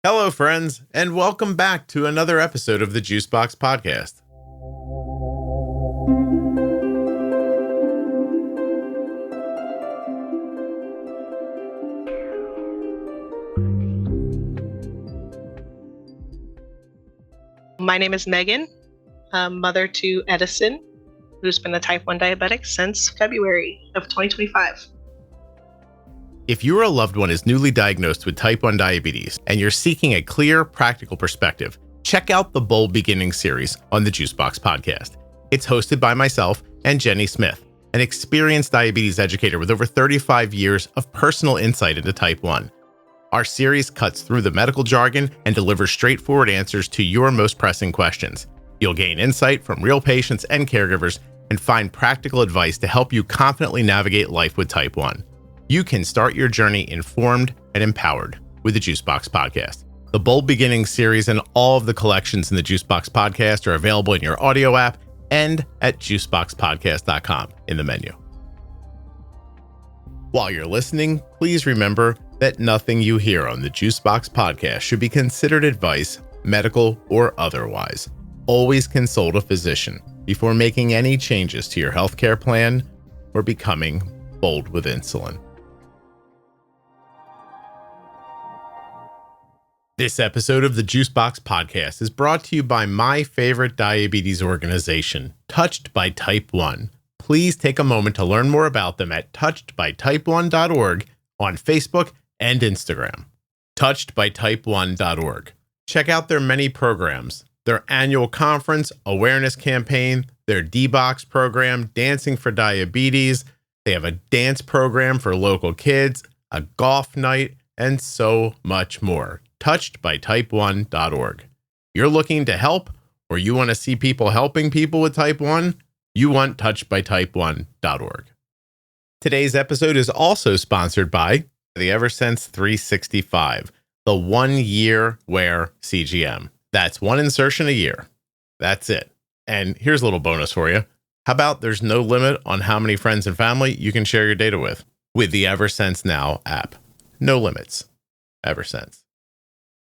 Hello, friends, and welcome back to another episode of the Juicebox Podcast. My name is Megan, mother to Edison, who's been a type 1 diabetic since February of 2025. If your loved one is newly diagnosed with type 1 diabetes and you're seeking a clear, practical perspective, check out the Bold Beginnings series on the Juicebox Podcast. It's hosted by myself and Jenny Smith, an experienced diabetes educator with over 35 years of personal insight into type 1. Our series cuts through the medical jargon and delivers straightforward answers to your most pressing questions. You'll gain insight from real patients and caregivers and find practical advice to help you confidently navigate life with type 1. You can start your journey informed and empowered with the Juicebox Podcast. The Bold Beginnings series and all of the collections in the Juicebox Podcast are available in your audio app and at juiceboxpodcast.com in the menu. While you're listening, please remember that nothing you hear on the Juicebox Podcast should be considered advice, medical or otherwise. Always consult a physician before making any changes to your healthcare plan or becoming bold with insulin. This episode of the Juicebox Podcast is brought to you by my favorite diabetes organization, Touched by Type 1. Please take a moment to learn more about them at touchedbytype1.org on Facebook and Instagram. Touchedbytype1.org. Check out their many programs, their annual conference, awareness campaign, their D-Box program, Dancing for Diabetes. They have a dance program for local kids, a golf night, and so much more. Touchedbytype1.org. You're looking to help, or you want to see people helping people with type 1? You want touchedbytype1.org. Today's episode is also sponsored by the Eversense 365, the 1-year wear CGM. That's one insertion a year. That's it. And here's a little bonus for you. How about there's no limit on how many friends and family you can share your data with the Eversense Now app. No limits. Eversense.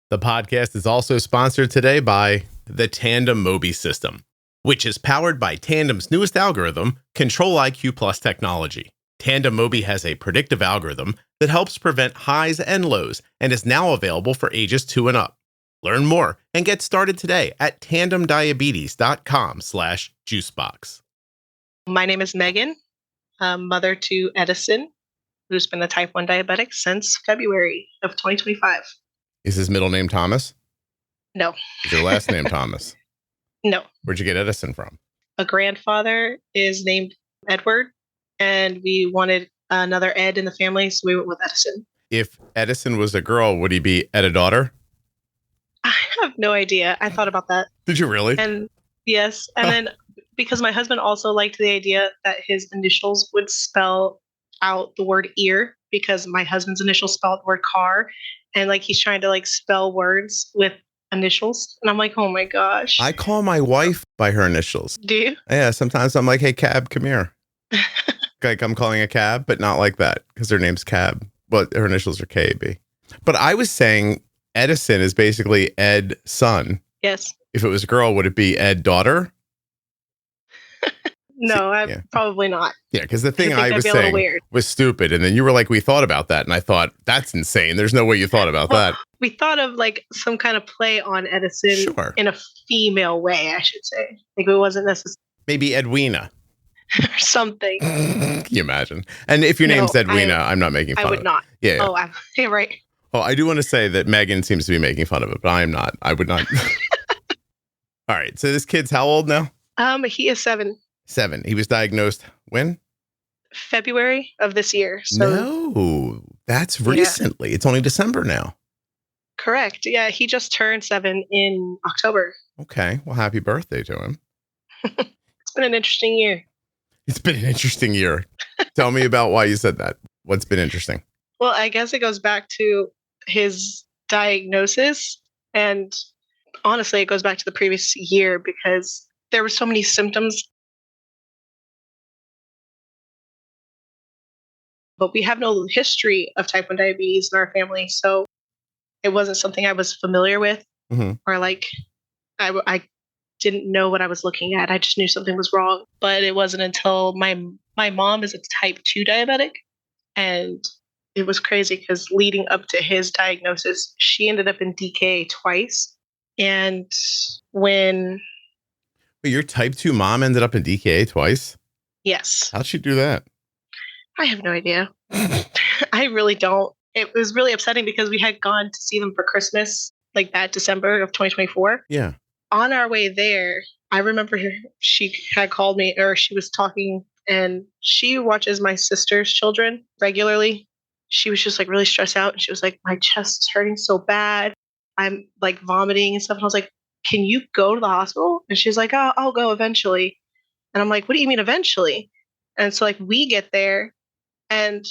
The podcast is also sponsored today by the Tandem Mobi system, which is powered by Tandem's newest algorithm, Control-IQ Plus technology. Tandem Mobi has a predictive algorithm that helps prevent highs and lows and is now available for ages 2 and up. Learn more and get started today at tandemdiabetes.com/juicebox. My name is Megan, mother to Edison, who's been a type 1 diabetic since February of 2025. Is his middle name Thomas? No. Is your last name Thomas? No. Where'd you get Edison from? A grandfather is named Edward, and we wanted another Ed in the family, so we went with Edison. If Edison was a girl, would he be Ed a daughter? I have no idea. I thought about that. Did you really? And yes. And then because my husband also liked the idea that his initials would spell out the word ear, because my husband's initials spelled the word car. And like he's trying to like spell words with initials. And I'm like, oh my gosh. I call my wife by her initials. Do you? Yeah, sometimes I'm like, hey, Cab, come here. Like I'm calling a cab, but not like that because her name's Cab. Well, her initials are KB. But I was saying Edison is basically Ed son. Yes. If it was a girl, would it be Ed daughter? No, probably not. Yeah, because the thing I was be saying was stupid. And then you were like, we thought about that. And I thought, that's insane. There's no way you thought about that. We thought of like some kind of play on Edison in a female way, I should say. Like it wasn't necessary. Maybe Edwina. Or something. Can you imagine? And if your name's Edwina, I'm not making fun of it. I would not. Yeah. Oh, yeah, right. Oh, I do want to say that Megan seems to be making fun of it, but I am not. I would not. All right. So this kid's how old now? He is 7. 7. He was diagnosed when? February of this year. So no, that's recently. Yeah. It's only December now. Correct. Yeah, he just turned 7 in October. Okay. Well, happy birthday to him. It's been an interesting year. It's been an interesting year. Tell me about why you said that. What's been interesting? Well, I guess it goes back to his diagnosis. And honestly, it goes back to the previous year because there were so many symptoms. But we have no history of type 1 diabetes in our family. So it wasn't something I was familiar with, Mhm. or like I didn't know what I was looking at. I just knew something was wrong. But it wasn't until my mom is a type 2 diabetic, and it was crazy because leading up to his diagnosis, she ended up in DKA twice. And when But your type 2 mom ended up in DKA twice? yes, How'd she do that? I have no idea. I really don't. It was really upsetting because we had gone to see them for Christmas, like that December of 2024. Yeah. On our way there, I remember she had called me, or she was talking, and she watches my sister's children regularly. She was just like really stressed out, and she was like, my chest's hurting so bad. I'm like vomiting and stuff. And I was like, can you go to the hospital? And she's like, oh, I'll go eventually. And I'm like, what do you mean eventually? And so like we get there, and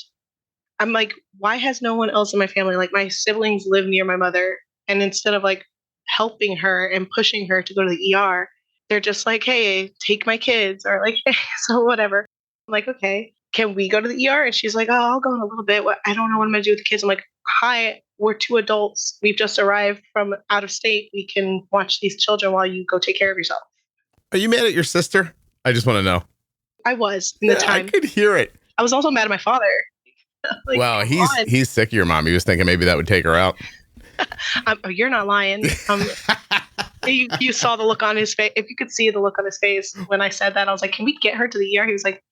I'm like, why has no one else in my family? Like my siblings live near my mother, and instead of like helping her and pushing her to go to the ER, they're just like, hey, take my kids, or like, hey, so whatever. I'm like, okay, can we go to the ER? And she's like, oh, I'll go in a little bit. I don't know what I'm going to do with the kids. I'm like, hi, we're 2 adults. We've just arrived from out of state. We can watch these children while you go take care of yourself. Are you mad at your sister? I just want to know. I was in the time. I could hear it. I was also mad at my father. Like, wow, he's sick of your mom. He was thinking maybe that would take her out. You're not lying. You saw the look on his face. If you could see the look on his face when I said that, I was like, can we get her to the ER? He was like,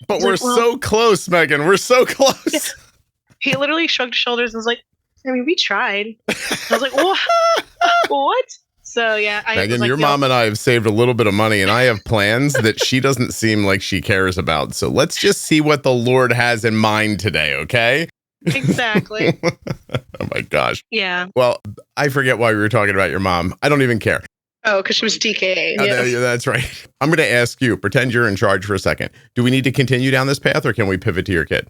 but we're so close, Megan. We're so close. Yeah. He literally shrugged his shoulders and was like, I mean, we tried. I was like, what? So yeah, Megan, like, your mom and I have saved a little bit of money, and I have plans that she doesn't seem like she cares about. So let's just see what the Lord has in mind today, okay? Exactly. Oh my gosh. Yeah. Well, I forget why we were talking about your mom. I don't even care. Oh, because she was DKA. Yeah, that's right. I'm going to ask you, pretend you're in charge for a second. Do we need to continue down this path, or can we pivot to your kid?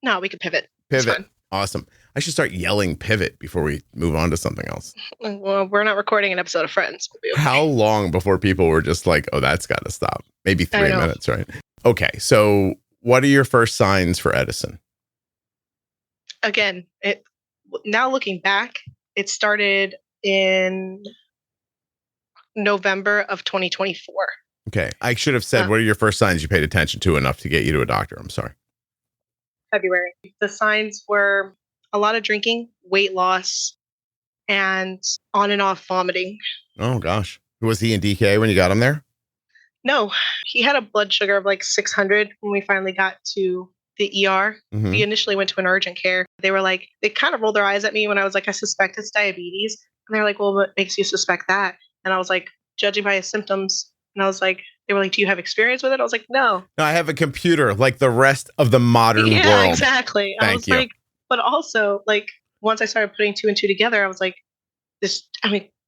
No, we can pivot. Pivot. Awesome. I should start yelling pivot before we move on to something else. Well, we're not recording an episode of Friends. We'll be okay. How long before people were just like, oh, that's got to stop? Maybe 3 minutes, right? Okay. So what are your first signs for Edison? Again, now looking back, it started in November of 2024. Okay. I should have said, what are your first signs you paid attention to enough to get you to a doctor? I'm sorry. February. The signs were a lot of drinking, weight loss, and on and off vomiting. Oh, gosh. Was he in DKA when you got him there? No, he had a blood sugar of like 600 when we finally got to the ER. Mm-hmm. We initially went to an urgent care. They were like, they kind of rolled their eyes at me when I was like, I suspect it's diabetes. And they're like, well, what makes you suspect that? And I was like, judging by his symptoms. And I was like, they were like, do you have experience with it? I was like, no. No, I have a computer like the rest of the modern world. Yeah, exactly. Thank I was you. like, but also like, once I started putting 2 and 2 together, I was like,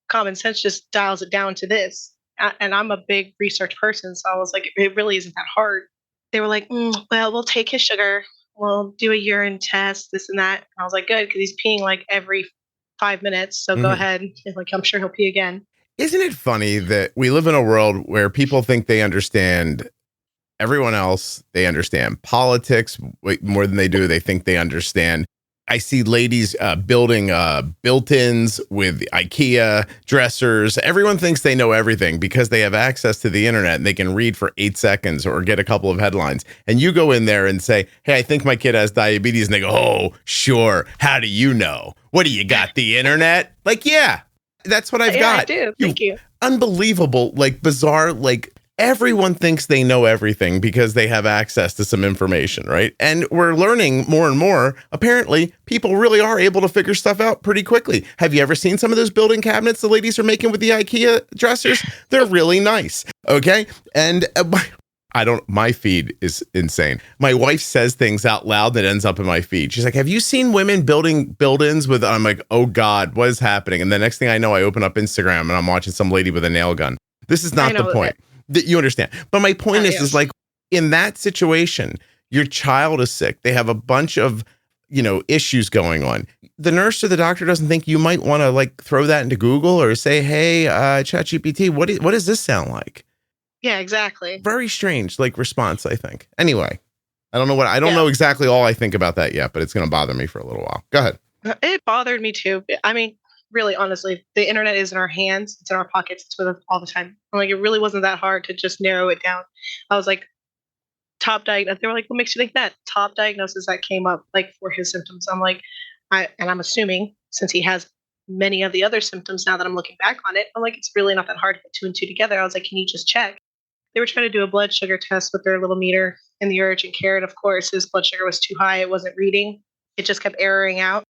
common sense just dials it down to this. And I'm a big research person. So I was like, it really isn't that hard. They were like, well, we'll take his sugar. We'll do a urine test, this and that. And I was like, good, because he's peeing like every 5 minutes. So go ahead. Like, I'm sure he'll pee again. Isn't it funny that we live in a world where people think they understand everyone else? They understand politics more than they do. They think they understand. I see ladies building built-ins with IKEA dressers. Everyone thinks they know everything because they have access to the internet and they can read for 8 seconds or get a couple of headlines. And you go in there and say, hey, I think my kid has diabetes. And they go, oh, sure. How do you know? What do you got? The internet? Like, yeah, that's what I've got. I do. Thank you. Unbelievable, like bizarre, like everyone thinks they know everything because they have access to some information, right? And we're learning more and more. Apparently, people really are able to figure stuff out pretty quickly. Have you ever seen some of those building cabinets the ladies are making with the IKEA dressers? They're really nice, okay? And my feed is insane. My wife says things out loud that ends up in my feed. She's like, have you seen women building build-ins with, I'm like, oh God, what is happening? And the next thing I know, I open up Instagram and I'm watching some lady with a nail gun. This is not the point. You understand. But my point is like, in that situation, your child is sick. They have a bunch of, issues going on. The nurse or the doctor doesn't think you might want to like throw that into Google or say, hey, ChatGPT, what does this sound like? Yeah, exactly. Very strange, like response, I think. Anyway, I don't know exactly all I think about that yet, but it's going to bother me for a little while. Go ahead. It bothered me too. I mean, really, honestly, the internet is in our hands. It's in our pockets. It's with us all the time. I'm like, it really wasn't that hard to just narrow it down. I was like, top diagnosis. They were like, what makes you think that? Top diagnosis that came up like for his symptoms. I'm like, I'm assuming since he has many of the other symptoms now that I'm looking back on it, I'm like, it's really not that hard to put two and two together. I was like, can you just check? They were trying to do a blood sugar test with their little meter in the urgent care. And of course, his blood sugar was too high. It wasn't reading. It just kept erroring out.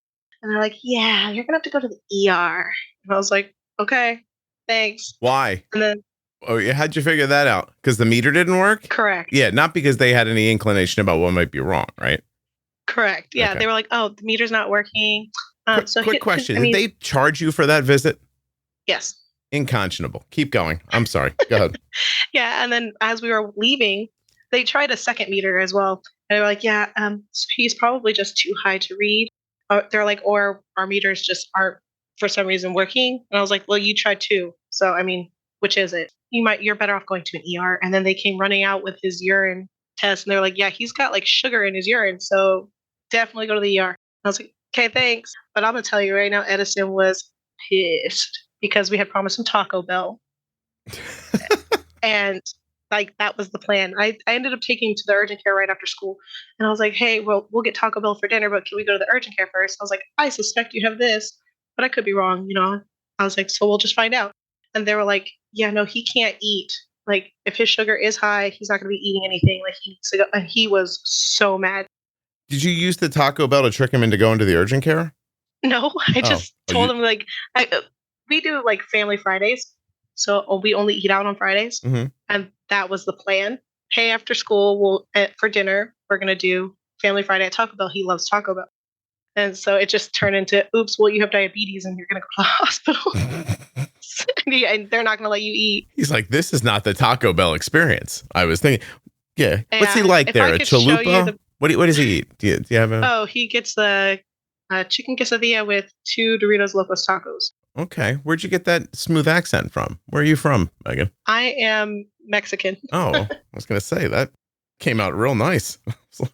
And they're like, yeah, you're going to have to go to the ER. And I was like, okay, thanks. Why? And then, Oh, yeah. How'd you figure that out? Because the meter didn't work? correct. Yeah, not because they had any inclination about what might be wrong, right? Correct. Yeah. Okay. They were like, oh, the meter's not working. Quick question. I mean, Did they charge you for that visit? yes. Inconscionable. Keep going. I'm sorry. Go ahead. Yeah. And then as we were leaving, they tried a second meter as well. And they were like, yeah, so he's probably just too high to read. They're like, or our meters just aren't for some reason working. And I was like, well, you tried too. So, I mean, which is it? You're better off going to an ER. And then they came running out with his urine test. And they're like, yeah, he's got like sugar in his urine. So definitely go to the ER. I was like, okay, thanks. But I'm going to tell you right now, Edison was pissed because we had promised him Taco Bell. And like that was the plan. I ended up taking him to the urgent care right after school. And I was like, hey, well, we'll get Taco Bell for dinner, but can we go to the urgent care first? I was like, I suspect you have this, but I could be wrong, you know? I was like, so we'll just find out. And they were like, yeah, no, he can't eat. Like if his sugar is high, he's not going to be eating anything. Like he needs to go. And he was so mad. Did you use the Taco Bell to trick him into going to the urgent care? No, I just told him like, we do like family Fridays. So we only eat out on Fridays. Mm-hmm. And that was the plan. Hey, after school, for dinner, we're going to do Family Friday at Taco Bell. He loves Taco Bell. And so it just turned into, oops, well, you have diabetes and you're going to go to the hospital. And they're not going to let you eat. He's like, this is not the Taco Bell experience. I was thinking, yeah. And What's he like there? A could show you chalupa? What does he eat? Do you have a... Oh, he gets the chicken quesadilla with 2 Doritos Locos tacos. Okay. Where'd you get that smooth accent from? Where are you from, Megan? I am Mexican. Oh, I was going to say that came out real nice. So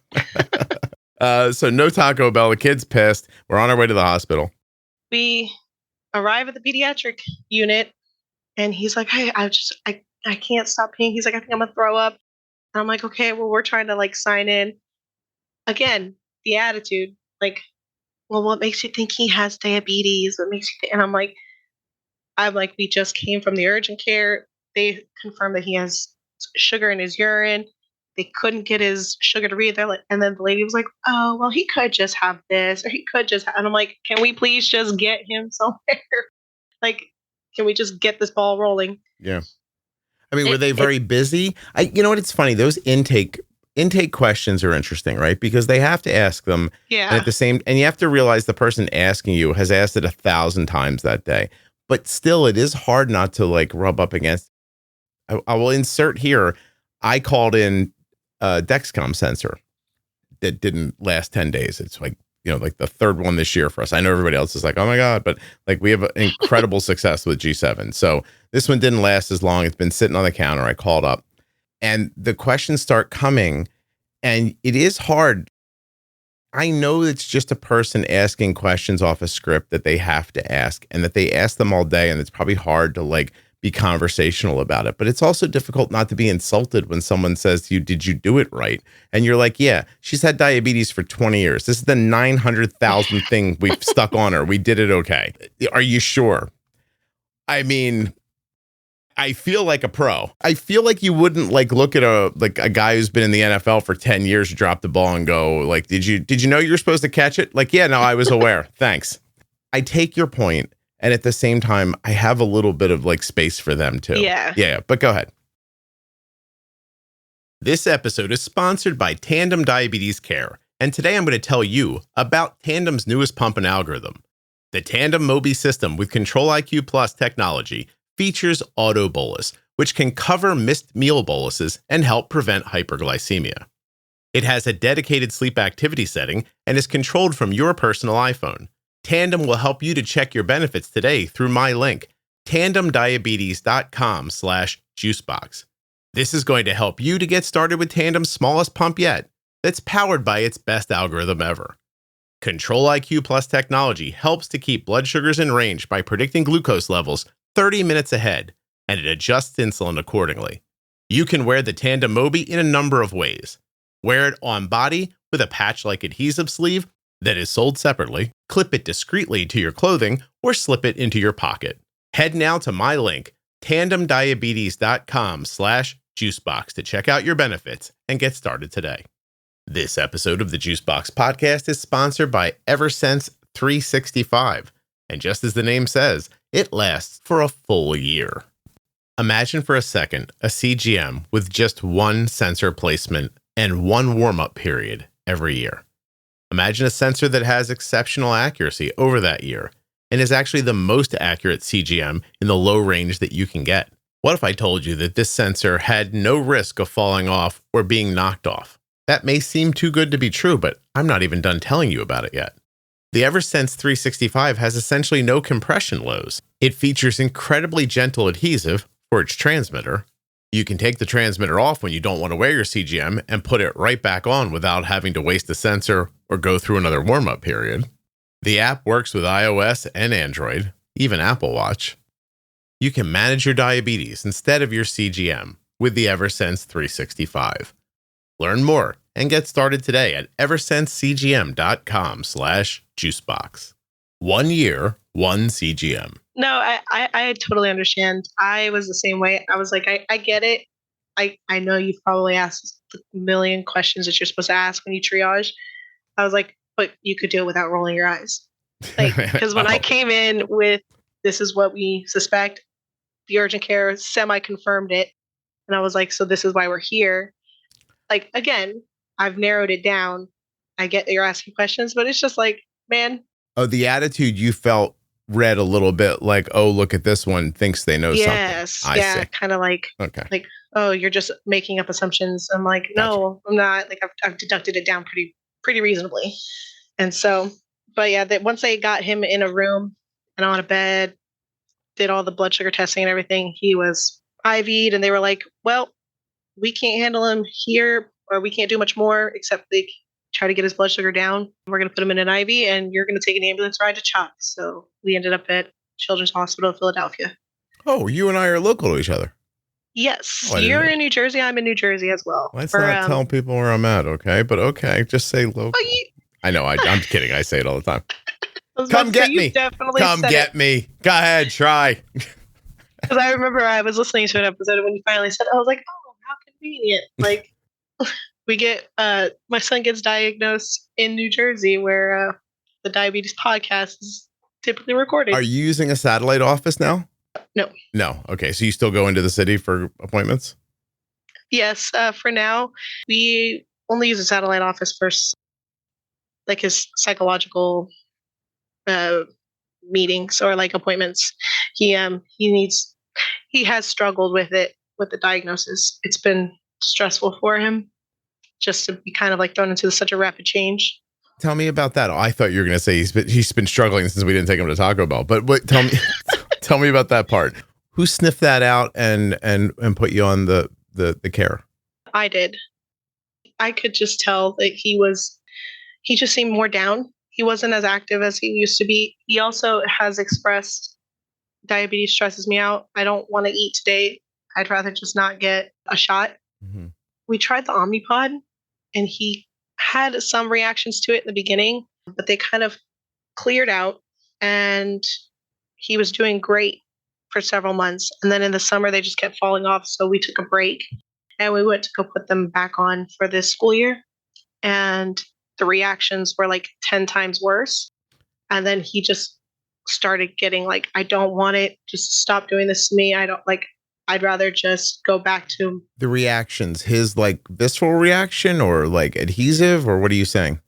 no Taco Bell. The kid's pissed. We're on our way to the hospital. We arrive at the pediatric unit and he's like, hey, I can't stop peeing. He's like, I think I'm going to throw up. And I'm like, okay, well, we're trying to like sign in. Again, the attitude, like, well, what makes you think he has diabetes? What makes you think? And I'm like, we just came from the urgent care. They confirmed that he has sugar in his urine. They couldn't get his sugar to read. They're like, and then the lady was like, oh, well, he could just have this, or he could just have, and I'm like, can we please just get him somewhere? Like, can we just get this ball rolling? Yeah. I mean, were they very busy? You know what? It's funny. Those intake questions are interesting, right? Because they have to ask them. Yeah. And you have to realize the person asking you has asked it 1,000 times that day. But still, it is hard not to like rub up against. I will insert here. I called in a Dexcom sensor that didn't last 10 days. It's like, you know, like the third one this year for us. I know everybody else is like, oh my God, but like we have an incredible success with G7. So this one didn't last as long. It's been sitting on the counter. I called up and the questions start coming and it is hard. I know it's just a person asking questions off a script that they have to ask and that they ask them all day. And it's probably hard to like be conversational about it, but it's also difficult not to be insulted when someone says to you, did you do it right? And you're like, yeah, she's had diabetes for 20 years. This is the 900,000th thing we've stuck on her. We did it okay. Are you sure? I mean, I feel like a pro. I feel like you wouldn't like look at a guy who's been in the NFL for 10 years, drop the ball and go like, did you know you're supposed to catch it? Like, yeah, no, I was aware. Thanks. I take your point. And at the same time, I have a little bit of like space for them too. Yeah. Yeah. But go ahead. This episode is sponsored by Tandem Diabetes Care. And today I'm going to tell you about Tandem's newest pump and algorithm. The Tandem Mobi system with Control IQ Plus technology features auto bolus, which can cover missed meal boluses and help prevent hyperglycemia. It has a dedicated sleep activity setting and is controlled from your personal iPhone. Tandem will help you to check your benefits today through my link, tandemdiabetes.com/juicebox. This is going to help you to get started with Tandem's smallest pump yet, that's powered by its best algorithm ever. Control IQ Plus technology helps to keep blood sugars in range by predicting glucose levels 30 minutes ahead, and it adjusts insulin accordingly. You can wear the Tandem Mobi in a number of ways. Wear it on body with a patch-like adhesive sleeve that is sold separately, clip it discreetly to your clothing, or slip it into your pocket. Head now to my link, tandemdiabetes.com/juicebox to check out your benefits and get started today. This episode of the Juicebox Podcast is sponsored by Eversense 365. And just as the name says, it lasts for a full year. Imagine for a second a CGM with just one sensor placement and one warm-up period every year. Imagine a sensor that has exceptional accuracy over that year and is actually the most accurate CGM in the low range that you can get. What if I told you that this sensor had no risk of falling off or being knocked off? That may seem too good to be true, but I'm not even done telling you about it yet. The Eversense 365 has essentially no compression lows. It features incredibly gentle adhesive for its transmitter. You can take the transmitter off when you don't want to wear your CGM and put it right back on without having to waste the sensor or go through another warm-up period. The app works with iOS and Android, even Apple Watch. You can manage your diabetes instead of your CGM with the Eversense 365. Learn more and get started today at eversensecgm.com/juicebox. 1 year, one CGM. No, I totally understand. I was the same way. I was like, I get it. I know you've probably asked a million questions that you're supposed to ask when you triage. I was like, but you could do it without rolling your eyes. Like, because when I came in with, this is what we suspect, the urgent care semi-confirmed it. And I was like, so this is why we're here. Like, again, I've narrowed it down. I get that you're asking questions, but it's just like, man. Oh, the attitude you felt read a little bit like, oh, look at this one, thinks they know something. Yes. Yeah. Kind of like, okay. Like, oh, you're just making up assumptions. I'm like, no, I'm not. Like, I've deducted it down pretty reasonably. And so, but yeah, that once they got him in a room and on a bed, did all the blood sugar testing and everything, he was IV'd, and they were like, well, we can't handle him here, or we can't do much more except they try to get his blood sugar down. We're going to put him in an IV, and you're going to take an ambulance ride to CHOP. So we ended up at Children's Hospital of Philadelphia. Oh, you and I are local to each other. Yes. You're in New Jersey. I'm in New Jersey as well. Let's not tell people where I'm at, okay? But okay, just say local. Oh, I know, I'm kidding. I say it all the time. Come get me. Come get me. Go ahead, try. Because I remember I was listening to an episode when you finally said, I was like, oh, how convenient. Like, we get, my son gets diagnosed in New Jersey where the Diabetes Podcast is typically recorded. Are you using a satellite office now? No. No. Okay. So you still go into the city for appointments? Yes. For now, we only use a satellite office for like his psychological meetings or like appointments. He has struggled with it, with the diagnosis. It's been stressful for him just to be kind of like thrown into such a rapid change. Tell me about that. Oh, I thought you were going to say he's been struggling since we didn't take him to Taco Bell. But tell me tell me about that part. Who sniffed that out and put you on the care? I did. I could just tell that he just seemed more down. He wasn't as active as he used to be. He also has expressed, diabetes stresses me out. I don't want to eat today. I'd rather just not get a shot. Mm-hmm. We tried the Omnipod, and he had some reactions to it in the beginning, but they kind of cleared out, and he was doing great for several months. And then in the summer, they just kept falling off. So we took a break, and we went to go put them back on for this school year. And the reactions were like 10 times worse. And then he just started getting like, I don't want it. Just stop doing this to me. I'd rather just go back to the reactions, his like visceral reaction or like adhesive, or what are you saying?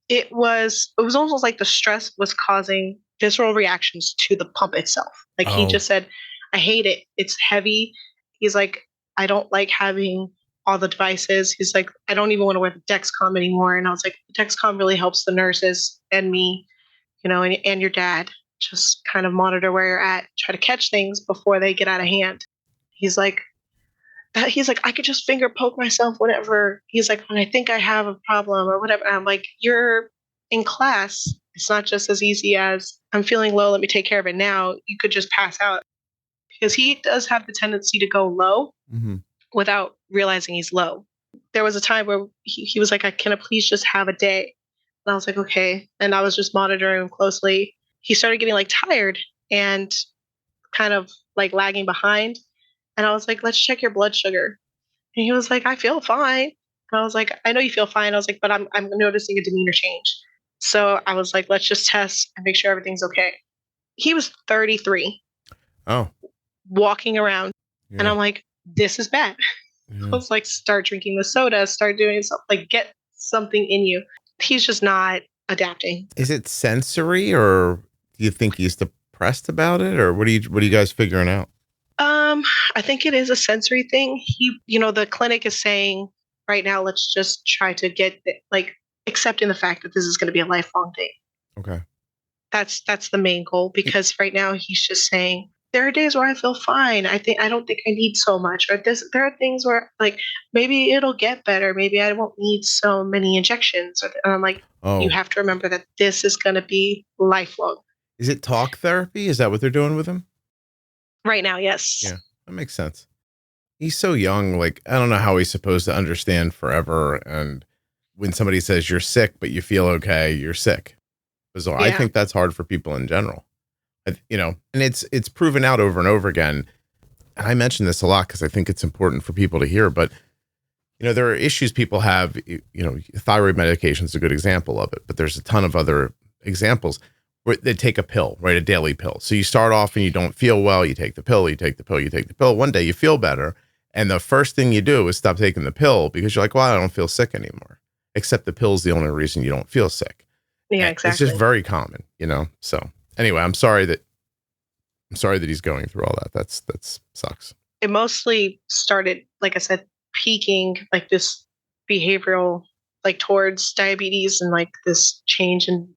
It was almost like the stress was causing visceral reactions to the pump itself. Like He just said, I hate it. It's heavy. He's like, I don't like having all the devices. He's like, I don't even want to wear the Dexcom anymore. And I was like, the Dexcom really helps the nurses and me, and your dad just kind of monitor where you're at, try to catch things before they get out of hand. He's like, I could just finger poke myself, whatever. He's like, when I think I have a problem or whatever. I'm like, you're in class, it's not just as easy as I'm feeling low, let me take care of it now. You could just pass out because he does have the tendency to go low without realizing he's low. There was a time where he was like, can I please just have a day? And I was like, okay. And I was just monitoring him closely. He started getting like tired and kind of like lagging behind. And I was like, let's check your blood sugar. And he was like, I feel fine. And I was like, I know you feel fine. I was like, but I'm noticing a demeanor change. So I was like, let's just test and make sure everything's okay. He was 33. Oh. Walking around. Yeah. And I'm like, this is bad. I was like, start drinking the soda, start doing something, like get something in you. He's just not adapting. Is it sensory, or do you think he's depressed about it, or what are you guys figuring out? I think it is a sensory thing. The clinic is saying right now, let's just try to get accepting the fact that this is going to be a lifelong thing. Okay. That's the main goal, because right now he's just saying, there are days where I feel fine. I don't think I need so much. Or there are things where like maybe it'll get better. Maybe I won't need so many injections. And I'm like, you have to remember that this is going to be lifelong. Is it talk therapy? Is that what they're doing with him? Right now, yes. Yeah, that makes sense. He's so young. Like, I don't know how he's supposed to understand forever. And when somebody says you're sick, but you feel okay, you're sick. So yeah. I think that's hard for people in general. And it's proven out over and over again. And I mention this a lot because I think it's important for people to hear, but there are issues people have, thyroid medication is a good example of it, but there's a ton of other examples where they take a pill, right? A daily pill. So you start off and you don't feel well. You take the pill, you take the pill, you take the pill. One day you feel better. And the first thing you do is stop taking the pill because you're like, well, I don't feel sick anymore, except the pill's the only reason you don't feel sick. Yeah, exactly. It's just very common, so. Anyway, I'm sorry that he's going through all that. That sucks. It mostly started, like I said, peaking like this behavioral, like towards diabetes and like this change. And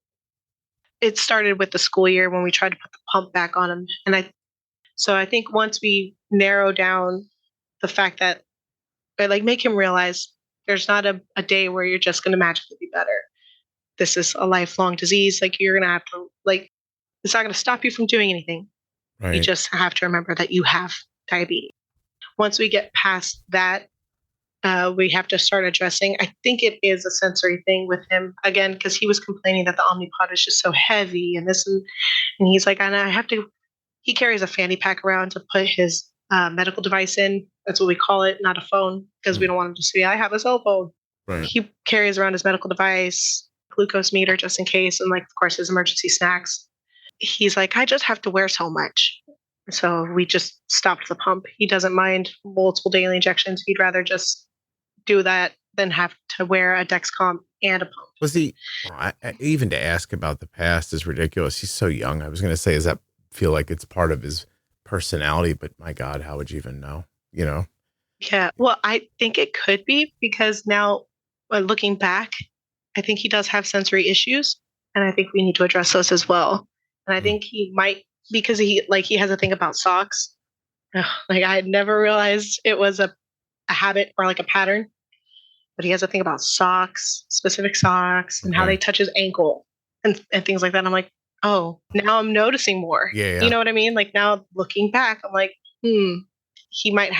it started with the school year when we tried to put the pump back on him. And I think once we narrow down the fact that, like, make him realize there's not a day where you're just going to magically be better. This is a lifelong disease. Like, you're going to have to, like, it's not going to stop you from doing anything. Right. You just have to remember that you have diabetes. Once we get past that, we have to start addressing. I think it is a sensory thing with him, again, because he was complaining that the Omnipod is just so heavy and this, and he's like, and he carries a fanny pack around to put his medical device in. That's what we call it, not a phone, because we don't want him to see, I have a cell phone. Right. He carries around his medical device, glucose meter just in case, and, like, of course, his emergency snacks. He's like, I just have to wear so much. So we just stopped the pump. He doesn't mind multiple daily injections. He'd rather just do that than have to wear a Dexcom and a pump. Was he, even to ask about the past is ridiculous. He's so young. I was going to say, does that feel like it's part of his personality? But my God, how would you even know? Yeah, well, I think it could be, because now looking back, I think he does have sensory issues. And I think we need to address those as well. And I think he might, because he has a thing about socks. Like, I had never realized it was a habit or like a pattern, but he has a thing about socks, specific socks, and how they touch his ankle and things like that. And I'm like, oh, now I'm noticing more. Yeah. You know what I mean? Like, now looking back, I'm like, he might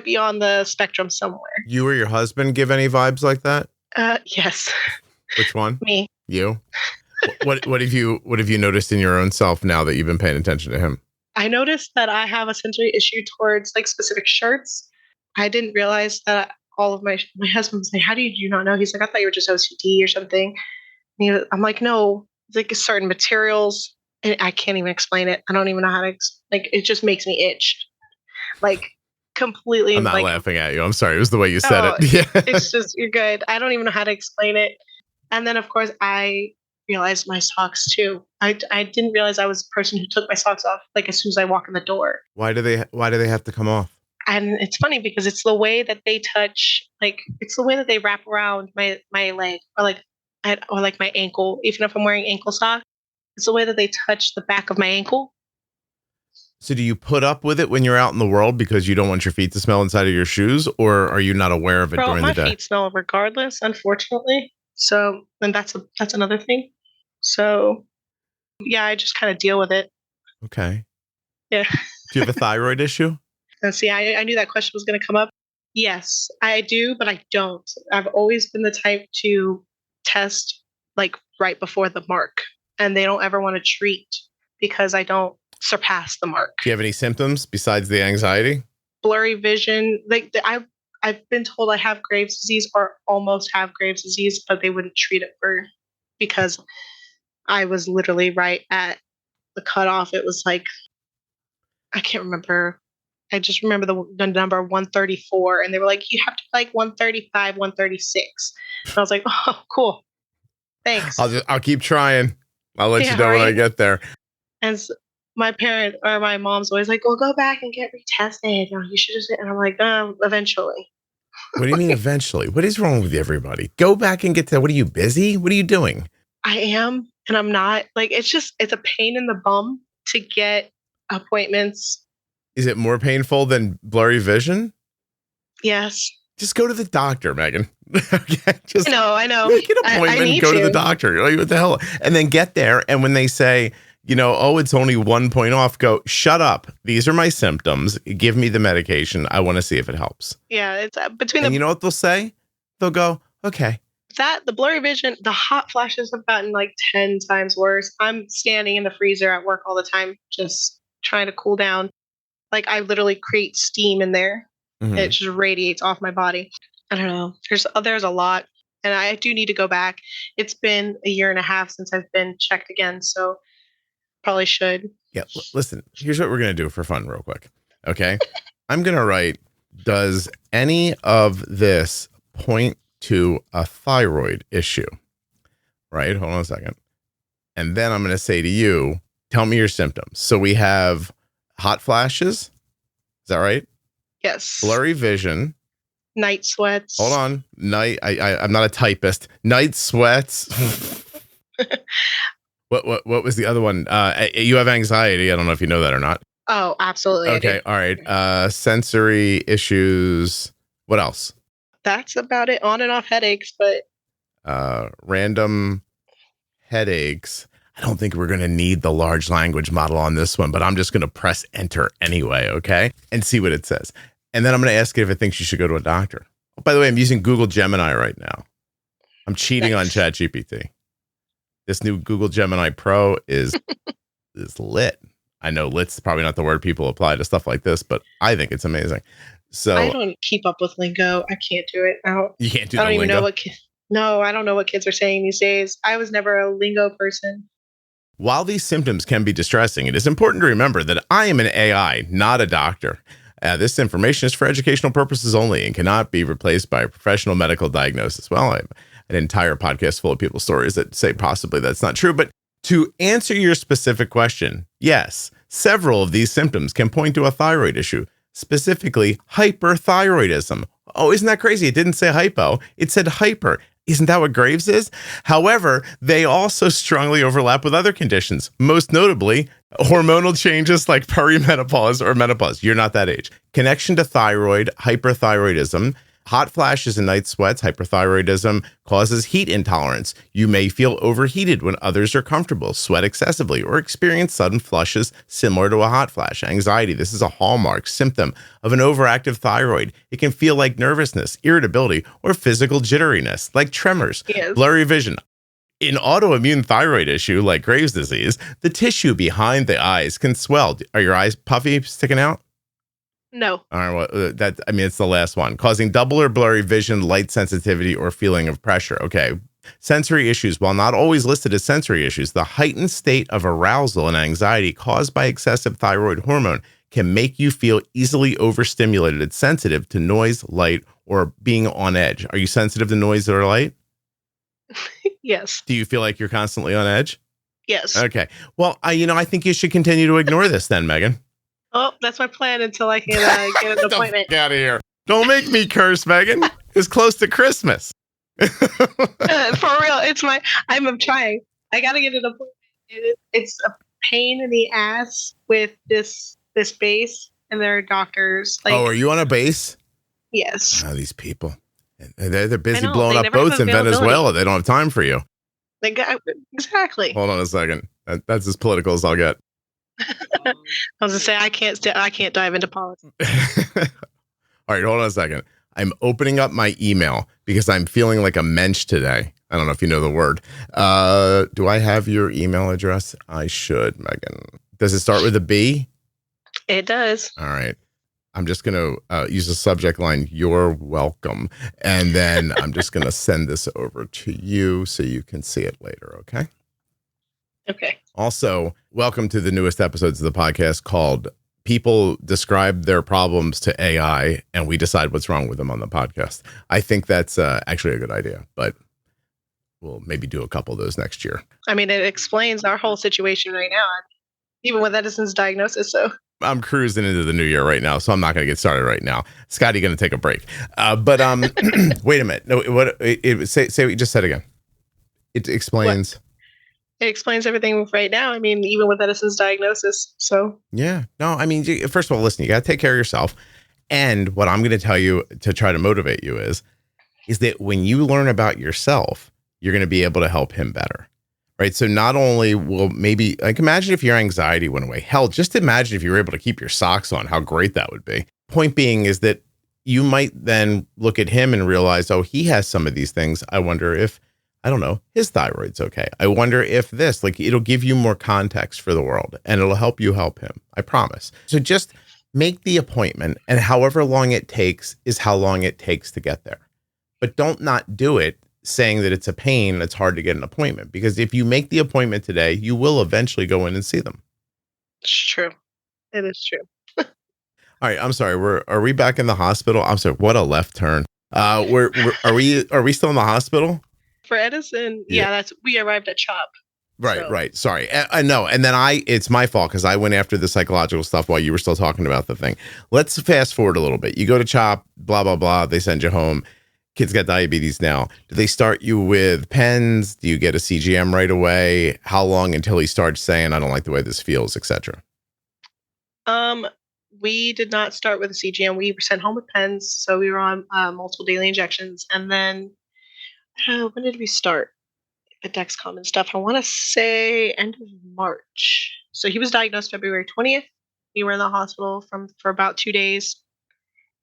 be on the spectrum somewhere. You or your husband give any vibes like that? Yes. Which one? Me. You? What have you noticed in your own self now that you've been paying attention to him? I noticed that I have a sensory issue towards, like, specific shirts. I didn't realize that all of my husband was like, how did you not know? He's like, I thought you were just OCD or something. I'm like, no, it's like certain materials. And I can't even explain it. I don't even know how to, it just makes me itch. Like, completely. I'm not laughing at you. I'm sorry. It was the way you said it. Yeah. It's just, you're good. I don't even know how to explain it. And then, of course, I realized my socks too. I didn't realize I was a person who took my socks off, like, as soon as I walk in the door. Why do they have to come off? And it's funny because it's the way that they touch, like, it's the way that they wrap around my leg or my ankle. Even if I'm wearing ankle socks, it's the way that they touch the back of my ankle. So do you put up with it when you're out in the world because you don't want your feet to smell inside of your shoes, or are you not aware of it during the day? My feet smell regardless, unfortunately. So, and that's another thing. So, yeah, I just kind of deal with it. Okay. Yeah. Do you have a thyroid issue? And see, I knew that question was going to come up. Yes, I do, but I don't. I've always been the type to test like right before the mark, and they don't ever want to treat because I don't surpass the mark. Do you have any symptoms besides the anxiety? Blurry vision. I've been told I have Graves' disease or almost have Graves' disease, but they wouldn't treat it because I was literally right at the cutoff. It was like, I can't remember. I just remember the number 134, and they were like, you have to be like 135, 136. And I was like, oh, cool. Thanks. I'll keep trying. I'll let you know when I get there. And my mom's always like, well, go back and get retested. You should just, and I'm like, eventually. What do you mean eventually? What is wrong with everybody? Go back and get to, what are you, busy? What are you doing? I am, and I'm not. Like, it's a pain in the bum to get appointments. Is it more painful than blurry vision? Yes. Just go to the doctor, Megan. Okay. Just I know. Make an appointment and go to the doctor. Like, what the hell? And then get there. And when they say, oh, it's only 1 point off, go, shut up. These are my symptoms. Give me the medication. I want to see if it helps. Yeah. It's and you know what they'll say? They'll go, okay. The blurry vision, the hot flashes have gotten like 10 times worse. I'm standing in the freezer at work all the time, just trying to cool down. Like, I literally create steam in there. Mm-hmm. It just radiates off my body. I don't know. There's a lot. And I do need to go back. It's been a year and a half since I've been checked again. So probably should. Yeah. Listen, here's what we're going to do for fun real quick. Okay. I'm going to write, does any of this point to a thyroid issue? Right. Hold on a second. And then I'm going to say to you, tell me your symptoms. So we have hot flashes. Is that right? Yes. Blurry vision. Night sweats. Hold on. I'm not a typist. Night sweats. What was the other one? You have anxiety. I don't know if you know that or not. Oh, absolutely. Okay. All right. Sensory issues. What else? That's about it. On and off headaches, but random headaches. I don't think we're going to need the large language model on this one, but I'm just going to press enter anyway, okay? And see what it says. And then I'm going to ask it if it thinks you should go to a doctor. Oh, by the way, I'm using Google Gemini right now. I'm cheating on ChatGPT. This new Google Gemini Pro is lit. I know lit's probably not the word people apply to stuff like this, but I think it's amazing. So I don't keep up with lingo. I can't do it. You can't do I don't the even lingo? know No, I don't know what kids are saying these days. I was never a lingo person. While these symptoms can be distressing, it is important to remember that I am an AI, not a doctor. This information is for educational purposes only and cannot be replaced by a professional medical diagnosis. Well, I have an entire podcast full of people's stories that say possibly that's not true. But to answer your specific question, yes, several of these symptoms can point to a thyroid issue, specifically hyperthyroidism. Oh, isn't that crazy? It didn't say hypo. It said hyper. Isn't that what Graves is? However, they also strongly overlap with other conditions, most notably hormonal changes like perimenopause or menopause. You're not that age. Connection to thyroid, hyperthyroidism, hot flashes and night sweats. Hyperthyroidism causes heat intolerance. You may feel overheated when others are comfortable, sweat excessively, or experience sudden flushes similar to a hot flash. Anxiety. This is a hallmark symptom of an overactive thyroid. It can feel like nervousness, irritability, or physical jitteriness, like tremors, blurry vision. In autoimmune thyroid issue like Graves' disease, the tissue behind the eyes can swell. Are your eyes puffy, sticking out? No. All right. Well, it's the last one, causing double or blurry vision, light sensitivity, or feeling of pressure. Okay. Sensory issues. While not always listed as sensory issues, the heightened state of arousal and anxiety caused by excessive thyroid hormone can make you feel easily overstimulated and sensitive to noise, light, or being on edge. Are you sensitive to noise or light? Yes. Do you feel like you're constantly on edge? Yes. Okay. Well, I think you should continue to ignore this then, Megan. Oh, that's my plan until I can get an appointment. Get out of here. Don't make me curse, Megan. It's close to Christmas. For real. I'm trying. I got to get an appointment. It's a pain in the ass with this base, and there are doctors. Are you on a base? Yes. Oh, these people. And they're busy know, blowing they up never have boats in availability. Venezuela. They don't have time for you. Exactly. Hold on a second. That's as political as I'll get. I was gonna say I can't dive into politics. All right, hold on a second. I'm opening up my email because I'm feeling like a mensch today. I don't know if you know the word. Do I have your email address? I should, Megan. Does it start with a B? It does. All right. I'm just going to use the subject line, "You're welcome." And then I'm just going to send this over to you so you can see it later, okay? Okay. Also, welcome to the newest episodes of the podcast called People Describe Their Problems to AI and We Decide What's Wrong with Them on the podcast. I think that's actually a good idea, but we'll maybe do a couple of those next year. I mean, it explains our whole situation right now, even with Edison's diagnosis. So I'm cruising into the new year right now, so I'm not going to get started right now. Scotty going to take a break. But wait a minute. No, say what you just said again. It explains. What? It explains everything right now. I mean, even with Edison's diagnosis. So yeah, no, I mean, first of all, listen, you got to take care of yourself. And what I'm going to tell you to try to motivate you is that when you learn about yourself, you're going to be able to help him better. Right. So not only will maybe like imagine if your anxiety went away. Hell, just imagine if you were able to keep your socks on, how great that would be. Point being is that you might then look at him and realize, oh, he has some of these things. I wonder if, I don't know, his thyroid's okay. I wonder if this, like, it'll give you more context for the world and it'll help you help him. I promise. So just make the appointment, and however long it takes is how long it takes to get there. But don't not do it saying that it's a pain, it's hard to get an appointment, because if you make the appointment today, you will eventually go in and see them. it's true. It is true. All right. I'm sorry. Are we back in the hospital? I'm sorry. What a left turn. Are we still in the hospital? For Edison, yeah, we arrived at CHOP. Right, so. right. Sorry. I know. And then it's my fault because I went after the psychological stuff while you were still talking about the thing. Let's fast forward a little bit. You go to CHOP, blah, blah, blah. They send you home. Kid's got diabetes now. Do they start you with pens? Do you get a CGM right away? How long until he starts saying, I don't like the way this feels, etc.? We did not start with a CGM. We were sent home with pens. So we were on multiple daily injections. And then when did we start at Dexcom and stuff? I want to say end of March. So he was diagnosed February 20th. We were in the hospital for about 2 days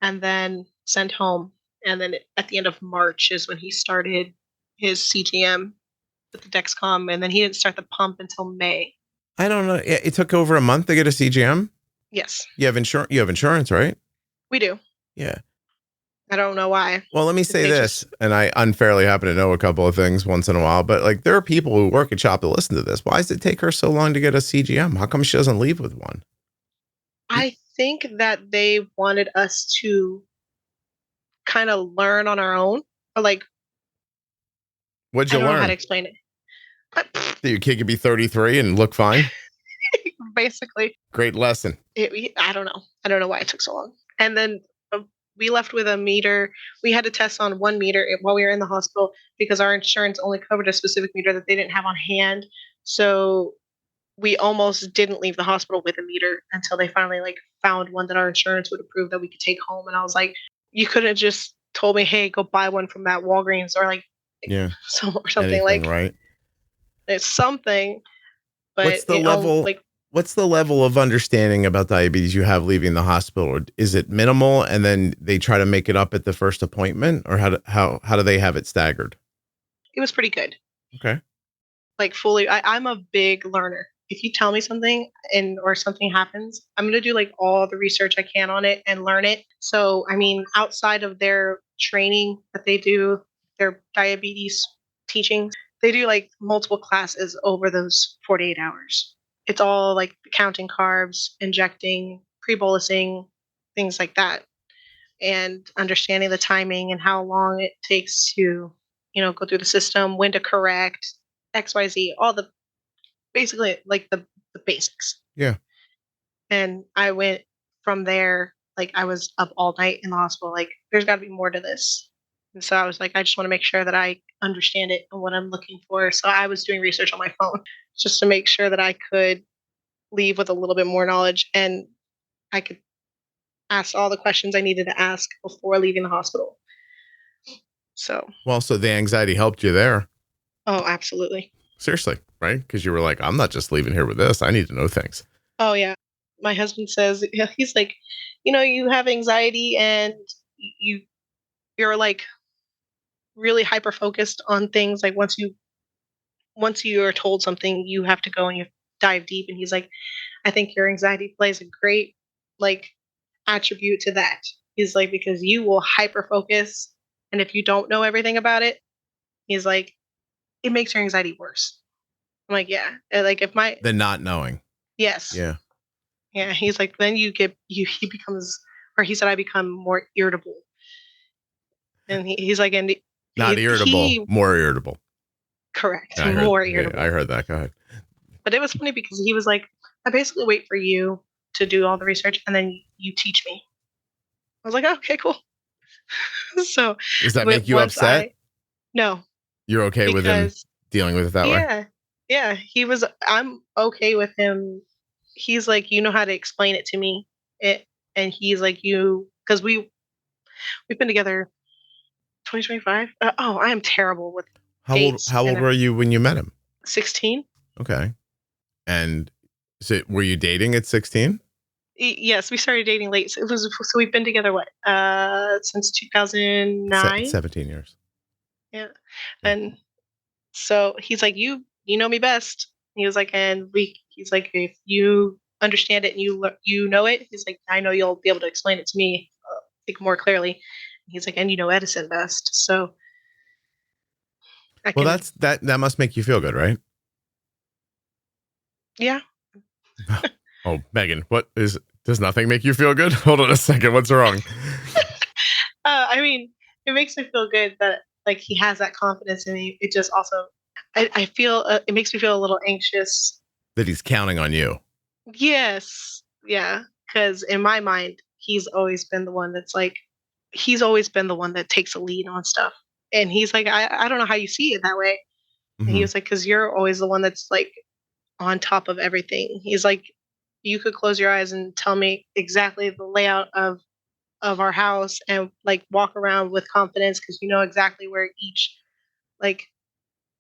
and then sent home. And then at the end of March is when he started his CGM with the Dexcom. And then he didn't start the pump until May. I don't know. It took over a month to get a CGM? Yes. You have insurance, right? We do. Yeah. I don't know why. Well, let me say this, and I unfairly happen to know a couple of things once in a while, but like there are people who work at CHOP that listen to this. Why does it take her so long to get a CGM? How come she doesn't leave with one? I think that they wanted us to kind of learn on our own, or like, what'd you learn? I don't know how to explain it. That your kid could be 33 and look fine? Basically. Great lesson. I don't know. I don't know why it took so long. And then we left with a meter. We had to test on one meter while we were in the hospital because our insurance only covered a specific meter that they didn't have on hand. So we almost didn't leave the hospital with a meter until they finally found one that our insurance would approve that we could take home. And I was like, you couldn't have just told me, hey, go buy one from that Walgreens or something. Anything, right? It's something. But what's the level of understanding about diabetes you have leaving the hospital? Is it minimal and then they try to make it up at the first appointment, or how do they have it staggered? It was pretty good. Okay. Fully, I'm a big learner. If you tell me something or something happens, I'm going to do all the research I can on it and learn it. So, I mean, outside of their training that they do, their diabetes teaching, they do multiple classes over those 48 hours. It's all counting carbs, injecting, pre-bolusing, things like that, and understanding the timing and how long it takes to, go through the system, when to correct, XYZ, all the basically the basics. Yeah. And I went from there, I was up all night in the hospital, there's got to be more to this. And so I was I just want to make sure that I understand it and what I'm looking for. So I was doing research on my phone just to make sure that I could leave with a little bit more knowledge and I could ask all the questions I needed to ask before leaving the hospital. So, Well, so the anxiety helped you there. oh, absolutely. Seriously, right? Because you were like, I'm not just leaving here with this. I need to know things. Oh, yeah. My husband says, he's like, you have anxiety and you're like really hyper focused on things. Like once you are told something, you have to go and you dive deep. And he's like, I think your anxiety plays a great like attribute to that. He's like, because you will hyper focus. And if you don't know everything about it, he's like, it makes your anxiety worse. I'm like, yeah. And like if my The not knowing. yes. Yeah. Yeah. He's like, then he becomes, or he said, I become more irritable. And he's like, and Not irritable, more irritable. Correct. I More heard, irritable. Yeah, I heard that. Go ahead. But it was funny because he was like, I basically wait for you to do all the research and then you teach me. I was like, oh, okay, cool. So does that make you upset? No. You're okay with him dealing with it that way? Yeah. I'm okay with him. He's like, you know how to explain it to me. And he's like, because we've been together 2025. I am terrible with dates. How old were you when you met him? 16. Okay. And so were you dating at 16? Yes, we started dating late. So we've been together since 2009. 17 years. Yeah. And so he's like, you know me best. He was like, he's like, if you understand it and you know it, he's like, I know you'll be able to explain it to me like more clearly. He's like, and you know Edison best. So that must make you feel good, right? Yeah. Oh, Megan, does nothing make you feel good? Hold on a second. What's wrong? I mean, it makes me feel good that like he has that confidence in me. It just also, I feel, it makes me feel a little anxious. That he's counting on you. Yes. Yeah. Because in my mind, he's always been the one that takes a lead on stuff. And he's like, I don't know how you see it that way. Mm-hmm. And he was like, because you're always the one that's like on top of everything. He's like, you could close your eyes and tell me exactly the layout of our house and like walk around with confidence because you know exactly where each like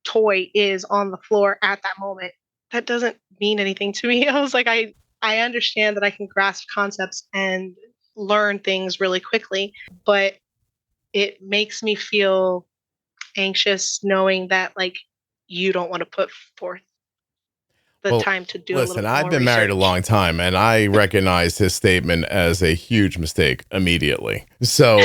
toy is on the floor at that moment. That doesn't mean anything to me. I was like, I understand that I can grasp concepts and learn things really quickly, but it makes me feel anxious knowing that like you don't want to put forth the time to do a little bit more I've been married a long time and I recognize his statement as a huge mistake immediately. So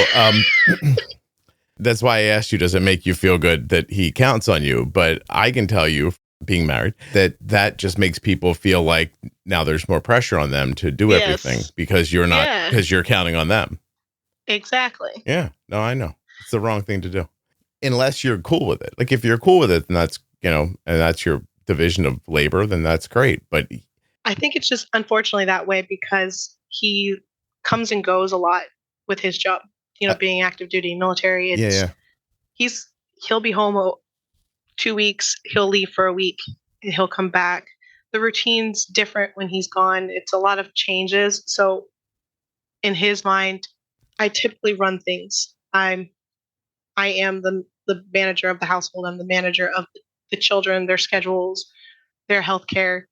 that's why I asked you, does it make you feel good that he counts on you? But I can tell you, being married, that just makes people feel like now there's more pressure on them to do everything because you're not, because you're counting on them. Exactly. Yeah. No, I know. It's the wrong thing to do. Unless you're cool with it. Like if you're cool with it, then that's, and that's your division of labor, then that's great. But I think it's just unfortunately that way because he comes and goes a lot with his job, being active duty military. He'll be home 2 weeks, he'll leave for a week and he'll come back. The routine's different when he's gone. It's a lot of changes. So in his mind, I typically run things. I am the manager of the household. I'm the manager of the children, their schedules, their healthcare.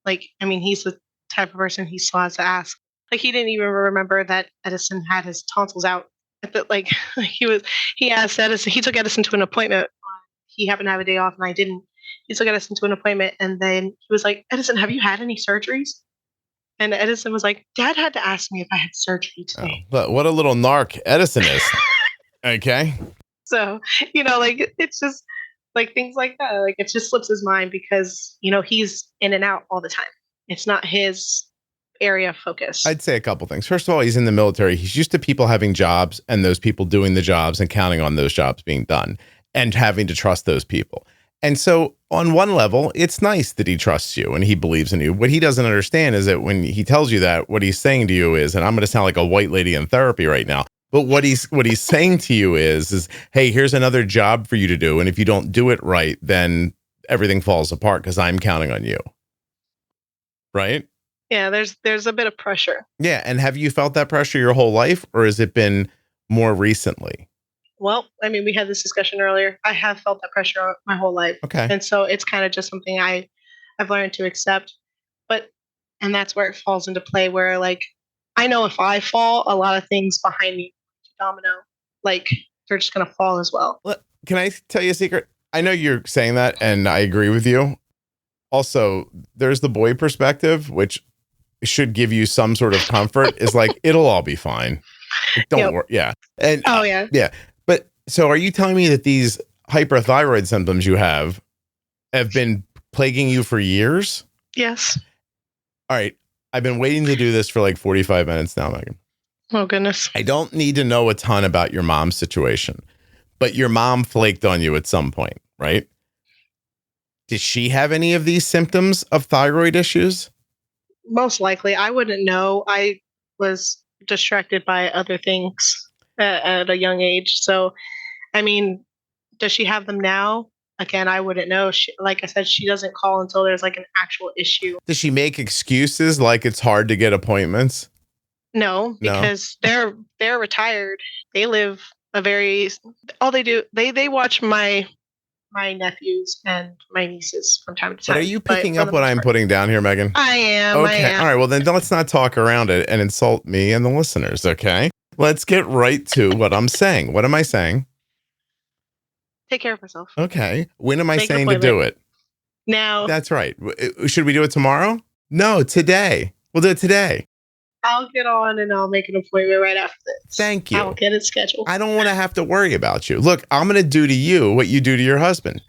Like, I mean, he's the type of person he still has to ask. Like, he didn't even remember that Edison had his tonsils out. But like, he asked Edison. He took Edison to an appointment. He happened to have a day off, and I didn't. He took Edison to an appointment, and then he was like, "Edison, have you had any surgeries?" And Edison was like, "Dad had to ask me if I had surgery today." Oh, but what a little narc Edison is. Okay. So, like, it's just like things like that. Like, it just slips his mind because, he's in and out all the time. It's not his area of focus. I'd say a couple things. First of all, he's in the military. He's used to people having jobs and those people doing the jobs and counting on those jobs being done and having to trust those people. And so on one level, it's nice that he trusts you and he believes in you. What he doesn't understand is that when he tells you that, what he's saying to you is, and I'm going to sound like a white lady in therapy right now, but what he's saying to you is, hey, here's another job for you to do. And if you don't do it right, then everything falls apart because I'm counting on you. Right? Yeah, there's a bit of pressure. Yeah. And have you felt that pressure your whole life or has it been more recently? Well, I mean, we had this discussion earlier. I have felt that pressure my whole life. Okay. And so it's kind of just something I've learned to accept. But, and that's where it falls into play where like, I know if I fall, a lot of things behind me domino, like they're just going to fall as well. Can I tell you a secret? I know you're saying that and I agree with you. Also, there's the boy perspective, which should give you some sort of comfort is like, it'll all be fine. Don't worry. Yeah. And yeah. But so are you telling me that these hyperthyroid symptoms you have been plaguing you for years? Yes. All right. I've been waiting to do this for like 45 minutes now, Megan. Oh, goodness. I don't need to know a ton about your mom's situation, but your mom flaked on you at some point, right? Did she have any of these symptoms of thyroid issues? Most likely. I wouldn't know. I was distracted by other things at a young age. So, I mean, does she have them now? Again, I wouldn't know. Like I said, she doesn't call until there's like an actual issue. Does she make excuses like it's hard to get appointments? No, because they're retired. They live all they do, they watch my nephews and my nieces from time to time. But are you picking up what I'm putting down here, Megan? I am. Okay. All right. Well, then let's not talk around it and insult me and the listeners. Okay. Let's get right to what I'm saying. What am I saying? Take care of myself. Okay. When am I saying to do it? Now. That's right. Should we do it tomorrow? No, today. We'll do it today. I'll get on and I'll make an appointment right after this. Thank you. I'll get it scheduled. I don't want to have to worry about you. Look, I'm going to do to you what you do to your husband.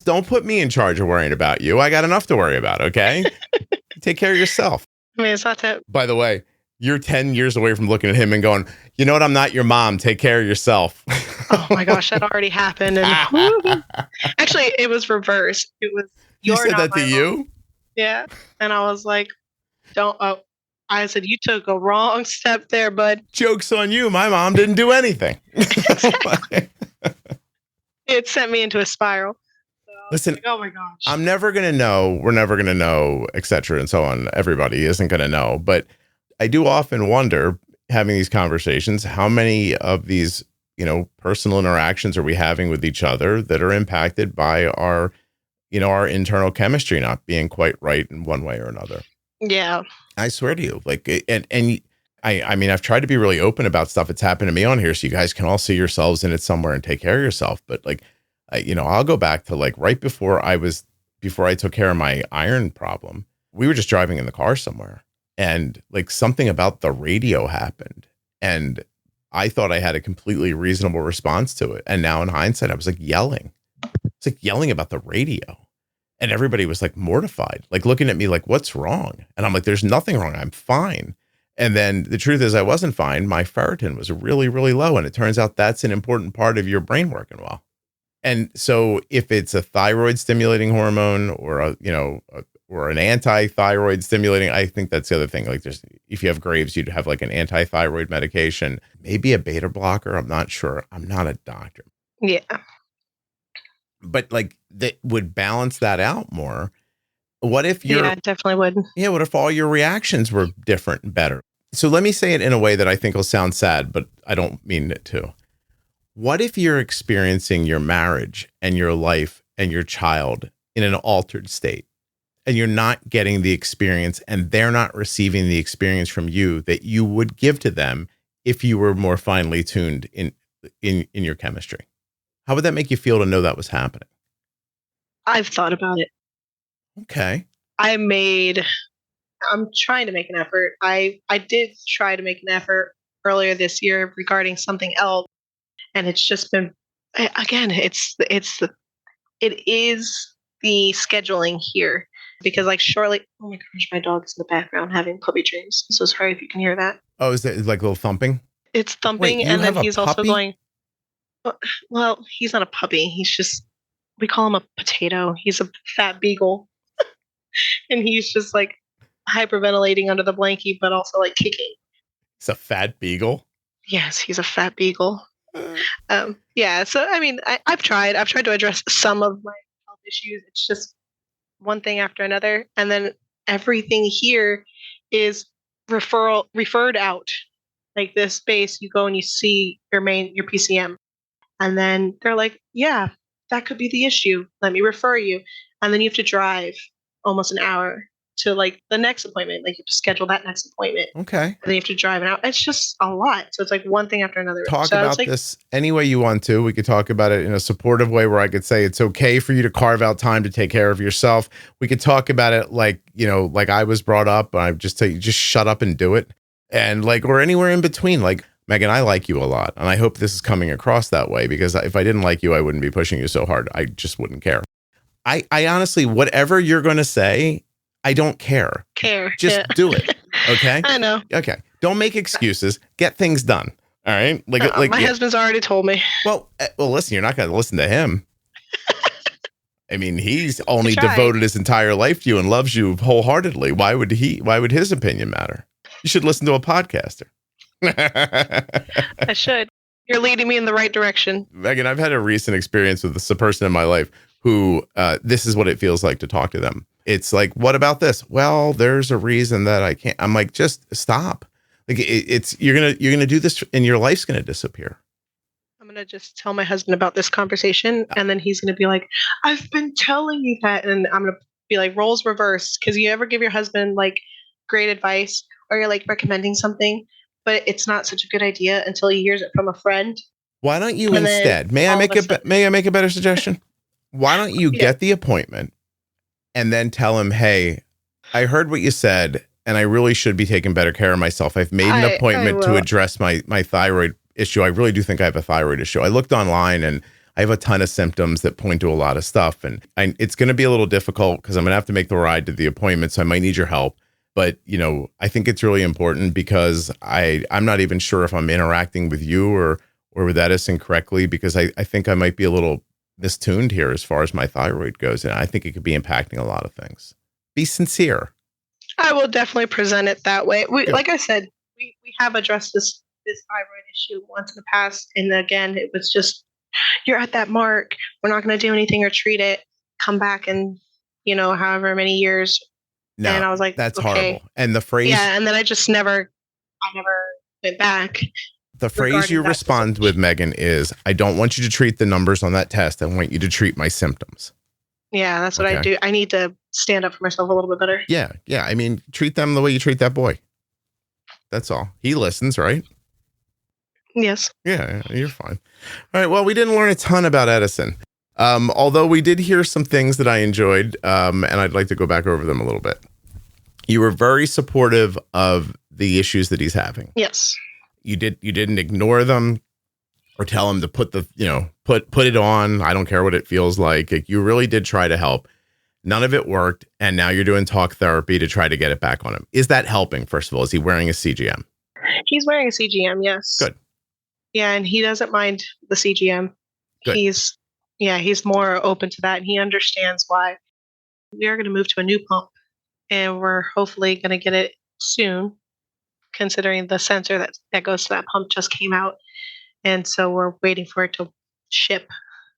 Don't put me in charge of worrying about you. I got enough to worry about, okay? Take care of yourself. I mean, it's not that. By the way, you're 10 years away from looking at him and going, you know what? I'm not your mom. Take care of yourself. Oh my gosh, that already happened. And actually, it was reversed. It was you said that to you? Yeah. And I was like, I said, you took a wrong step there, bud. Joke's on you. My mom didn't do anything. It sent me into a spiral. So listen, like, oh my gosh. I'm never going to know. We're never going to know, et cetera, and so on. Everybody isn't going to know. But I do often wonder, having these conversations, how many of these, personal interactions are we having with each other that are impacted by our internal chemistry not being quite right in one way or another. Yeah. I swear to you, like, and I mean, I've tried to be really open about stuff that's happened to me on here so you guys can all see yourselves in it somewhere and take care of yourself. But like, I'll go back to like right before I took care of my iron problem, we were just driving in the car somewhere and like something about the radio happened and I thought I had a completely reasonable response to it. And now in hindsight, I was like yelling. It's like yelling about the radio. And everybody was like mortified, like looking at me like, what's wrong? And I'm like, there's nothing wrong. I'm fine. And then the truth is I wasn't fine. My ferritin was really, really low. And it turns out that's an important part of your brain working well. And so if it's a thyroid stimulating hormone or or an anti-thyroid stimulating, I think that's the other thing. Like if you have Graves, you'd have like an anti-thyroid medication, maybe a beta blocker. I'm not sure. I'm not a doctor. Yeah. But like that would balance that out more. What if Yeah, it definitely would. Yeah, what if all your reactions were different and better? So let me say it in a way that I think will sound sad, but I don't mean it to. What if you're experiencing your marriage and your life and your child in an altered state and you're not getting the experience and they're not receiving the experience from you that you would give to them if you were more finely tuned in your chemistry? How would that make you feel to know that was happening? I've thought about it. Okay. I'm trying to make an effort. I did try to make an effort earlier this year regarding something else. And it's just been, again, it is the scheduling here. Because like shortly, oh my gosh, my dog's in the background having puppy dreams. I'm so sorry if you can hear that. Oh, is it like a little thumping? It's thumping. Wait, and then he's puppy? Also going, well, he's not a puppy. He's just, we call him a potato. He's a fat beagle. And he's just like hyperventilating under the blankie, but also like kicking. It's a fat beagle? Yes, he's a fat beagle. Yeah, so I mean, I've tried to address some of my health issues. It's just one thing after another. And then everything here is referred out. Like this space, you go and you see your PCM. And then they're like, yeah, that could be the issue. Let me refer you. And then you have to drive almost an hour to like the next appointment. Like you have to schedule that next appointment. Okay. And then you have to drive an hour. It's just a lot. So it's like one thing after another. Talk so about this any way you want to. We could talk about it in a supportive way where I could say it's okay for you to carve out time to take care of yourself. We could talk about it like, like I was brought up. I just tell you, just shut up and do it. And like, or anywhere in between. Like, Megan, I like you a lot. And I hope this is coming across that way, because if I didn't like you, I wouldn't be pushing you so hard. I just wouldn't care. I honestly, whatever you're going to say, I don't care. Just do it. Okay. I know. Okay. Don't make excuses. Get things done. All right. Like my husband's already told me. Well, listen, you're not going to listen to him. I mean, he's only devoted his entire life to you and loves you wholeheartedly. Why would his opinion matter? You should listen to a podcaster. I should. You're leading me in the right direction. Megan, I've had a recent experience with a person in my life who this is what it feels like to talk to them. It's like, what about this? Well, there's a reason that I can't. I'm like, just stop. Like you're gonna do this and your life's gonna disappear. I'm gonna just tell my husband about this conversation, and then he's gonna be like, I've been telling you that, and I'm gonna be like, roles reversed. Because you ever give your husband like great advice, or you're like recommending something, but it's not such a good idea until he hears it from a friend. Why don't you instead? May I make a better suggestion? Why don't you get the appointment and then tell him, hey, I heard what you said, and I really should be taking better care of myself. I've made an appointment to address my thyroid issue. I really do think I have a thyroid issue. I looked online and I have a ton of symptoms that point to a lot of stuff. And it's going to be a little difficult because I'm going to have to make the ride to the appointment. So I might need your help. But, I think it's really important because I'm not even sure if I'm interacting with you or with Edison correctly, because I think I might be a little mistuned here as far as my thyroid goes. And I think it could be impacting a lot of things. Be sincere. I will definitely present it that way. Like I said, we have addressed this thyroid issue once in the past. And again, it was just, you're at that mark. We're not going to do anything or treat it. Come back in, however many years. No, and I was like, that's horrible. And the phrase. Yeah. And then I never went back. The phrase you respond with, Megan, is, I don't want you to treat the numbers on that test. I want you to treat my symptoms. Yeah, that's what I do. I need to stand up for myself a little bit better. Yeah. Yeah. I mean, treat them the way you treat that boy. That's all. He listens, right? Yes. Yeah, you're fine. All right. Well, we didn't learn a ton about Edison. Although we did hear some things that I enjoyed, and I'd like to go back over them a little bit. You were very supportive of the issues that he's having. Yes. You didn't ignore them or tell him to put put it on. I don't care what it feels like. You really did try to help. None of it worked. And now you're doing talk therapy to try to get it back on him. Is that helping? First of all, is he wearing a CGM? He's wearing a CGM. Yes. Good. Yeah. And he doesn't mind the CGM. Good. He's more open to that. And he understands why. We are going to move to a new pump, and we're hopefully going to get it soon, considering the sensor that goes to that pump just came out. And so we're waiting for it to ship.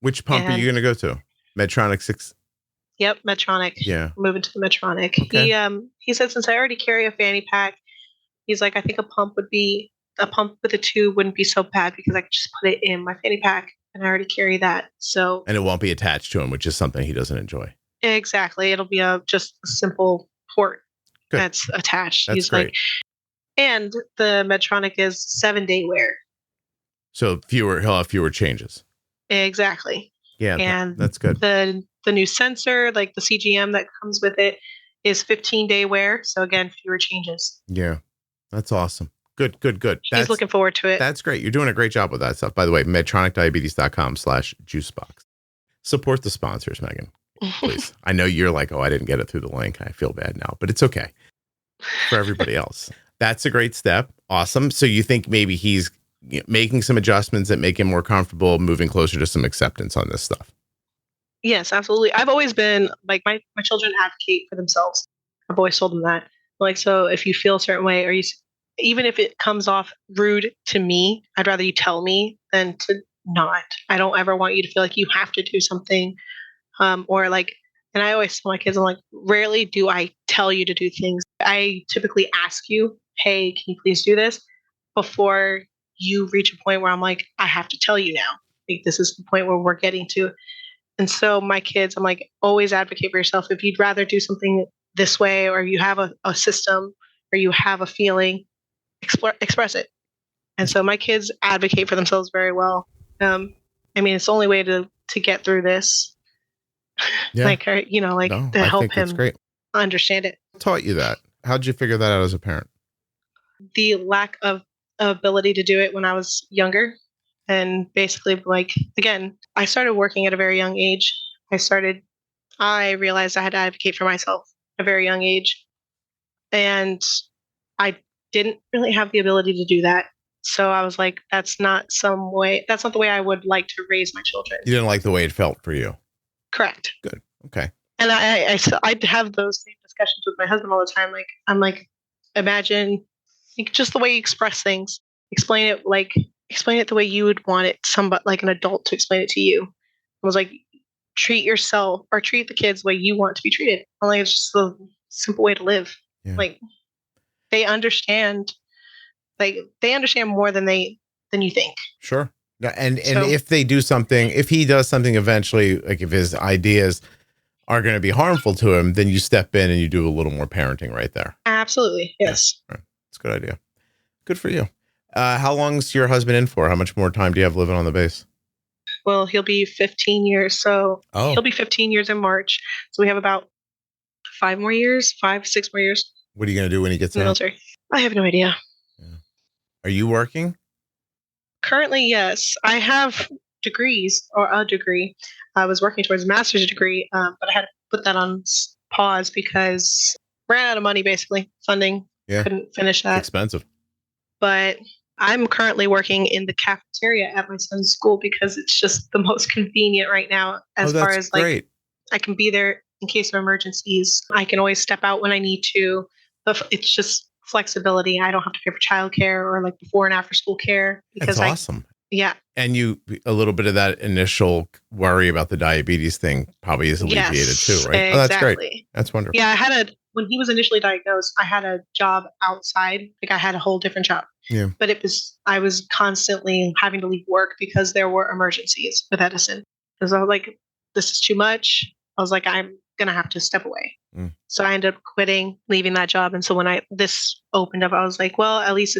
Which pump are you going to go to? Medtronic 6? Yep, Medtronic. Yeah. Moving to the Medtronic. Okay. He said, since I already carry a fanny pack, he's like, I think a pump with a tube wouldn't be so bad because I could just put it in my fanny pack and I already carry that. So. And it won't be attached to him, which is something he doesn't enjoy. Exactly. It'll be just a simple port that's attached. That's he's great. Like, and the Medtronic is 7-day wear. So he'll have fewer changes. Exactly. Yeah, and that's good. The new sensor, like the CGM that comes with it, is 15-day wear. So again, fewer changes. Yeah, that's awesome. Good. He's looking forward to it. That's great. You're doing a great job with that stuff. By the way, medtronicdiabetes.com/juicebox. Support the sponsors, Megan, please. I know you're like, oh, I didn't get it through the link. I feel bad now, but it's okay for everybody else. That's a great step. Awesome. So you think maybe he's making some adjustments that make him more comfortable, moving closer to some acceptance on this stuff? Yes, absolutely. I've always been like, my children advocate for themselves. I've always told them that. Like, so if you feel a certain way, or even if it comes off rude to me, I'd rather you tell me than to not. I don't ever want you to feel like you have to do something. Or like, and I always tell my kids, I'm like, rarely do I tell you to do things. I typically ask you, hey, can you please do this, before you reach a point where I'm like, I have to tell you now. Like, this is the point where we're getting to. And so my kids, I'm like, always advocate for yourself. If you'd rather do something this way, or you have a system, or you have a feeling, express it. And so my kids advocate for themselves very well. I mean, it's the only way to get through this. Yeah. Like, you know, like No, to I help think it's him great. understand it. Who taught you that? How'd you figure that out as a parent? The lack of ability to do it when I was younger. And basically, like, again, I started working at a very young age. I realized I had to advocate for myself at a very young age. And I didn't really have the ability to do that. So I was like, that's not the way I would like to raise my children. You didn't like the way it felt for you. Correct. Good. Okay. And I'd have those same discussions with my husband all the time. Like, I'm like, imagine like, just the way you express things. Explain it the way you would want it, somebody like an adult to explain it to you. I was like, treat yourself or treat the kids the way you want to be treated. I'm like, it's just a simple way to live. Yeah. Like, they understand more than you think. Sure. And if they do something, if he does something eventually, like if his ideas are going to be harmful to him, then you step in and you do a little more parenting right there. Absolutely. Yes. Yeah. Right. That's a good idea. Good for you. How long's your husband in for? How much more time do you have living on the base? Well, he'll be 15 years. So he'll be 15 years in March. So we have about 6 more years. What are you going to do when he gets out? Military. I have no idea. Yeah. Are you working? Currently, yes. I have degrees or a degree. I was working towards a master's degree, but I had to put that on pause because ran out of money, basically, funding. Yeah. Couldn't finish that. It's expensive. But I'm currently working in the cafeteria at my son's school because it's just the most convenient right now as far as like great. I can be there in case of emergencies. I can always step out when I need to. It's just flexibility. I don't have to pay for childcare or like before and after school care because That's awesome. Yeah. And a little bit of that initial worry about the diabetes thing probably is alleviated too, right? Exactly. Oh, that's great. That's wonderful. Yeah, when he was initially diagnosed, I had a job outside. Like, I had a whole different job. Yeah. But I was constantly having to leave work because there were emergencies with Edison. Because I was like, this is too much. I was like, I'm going to have to step away. So I ended up quitting, leaving that job. And so when this opened up, I was like, well, at least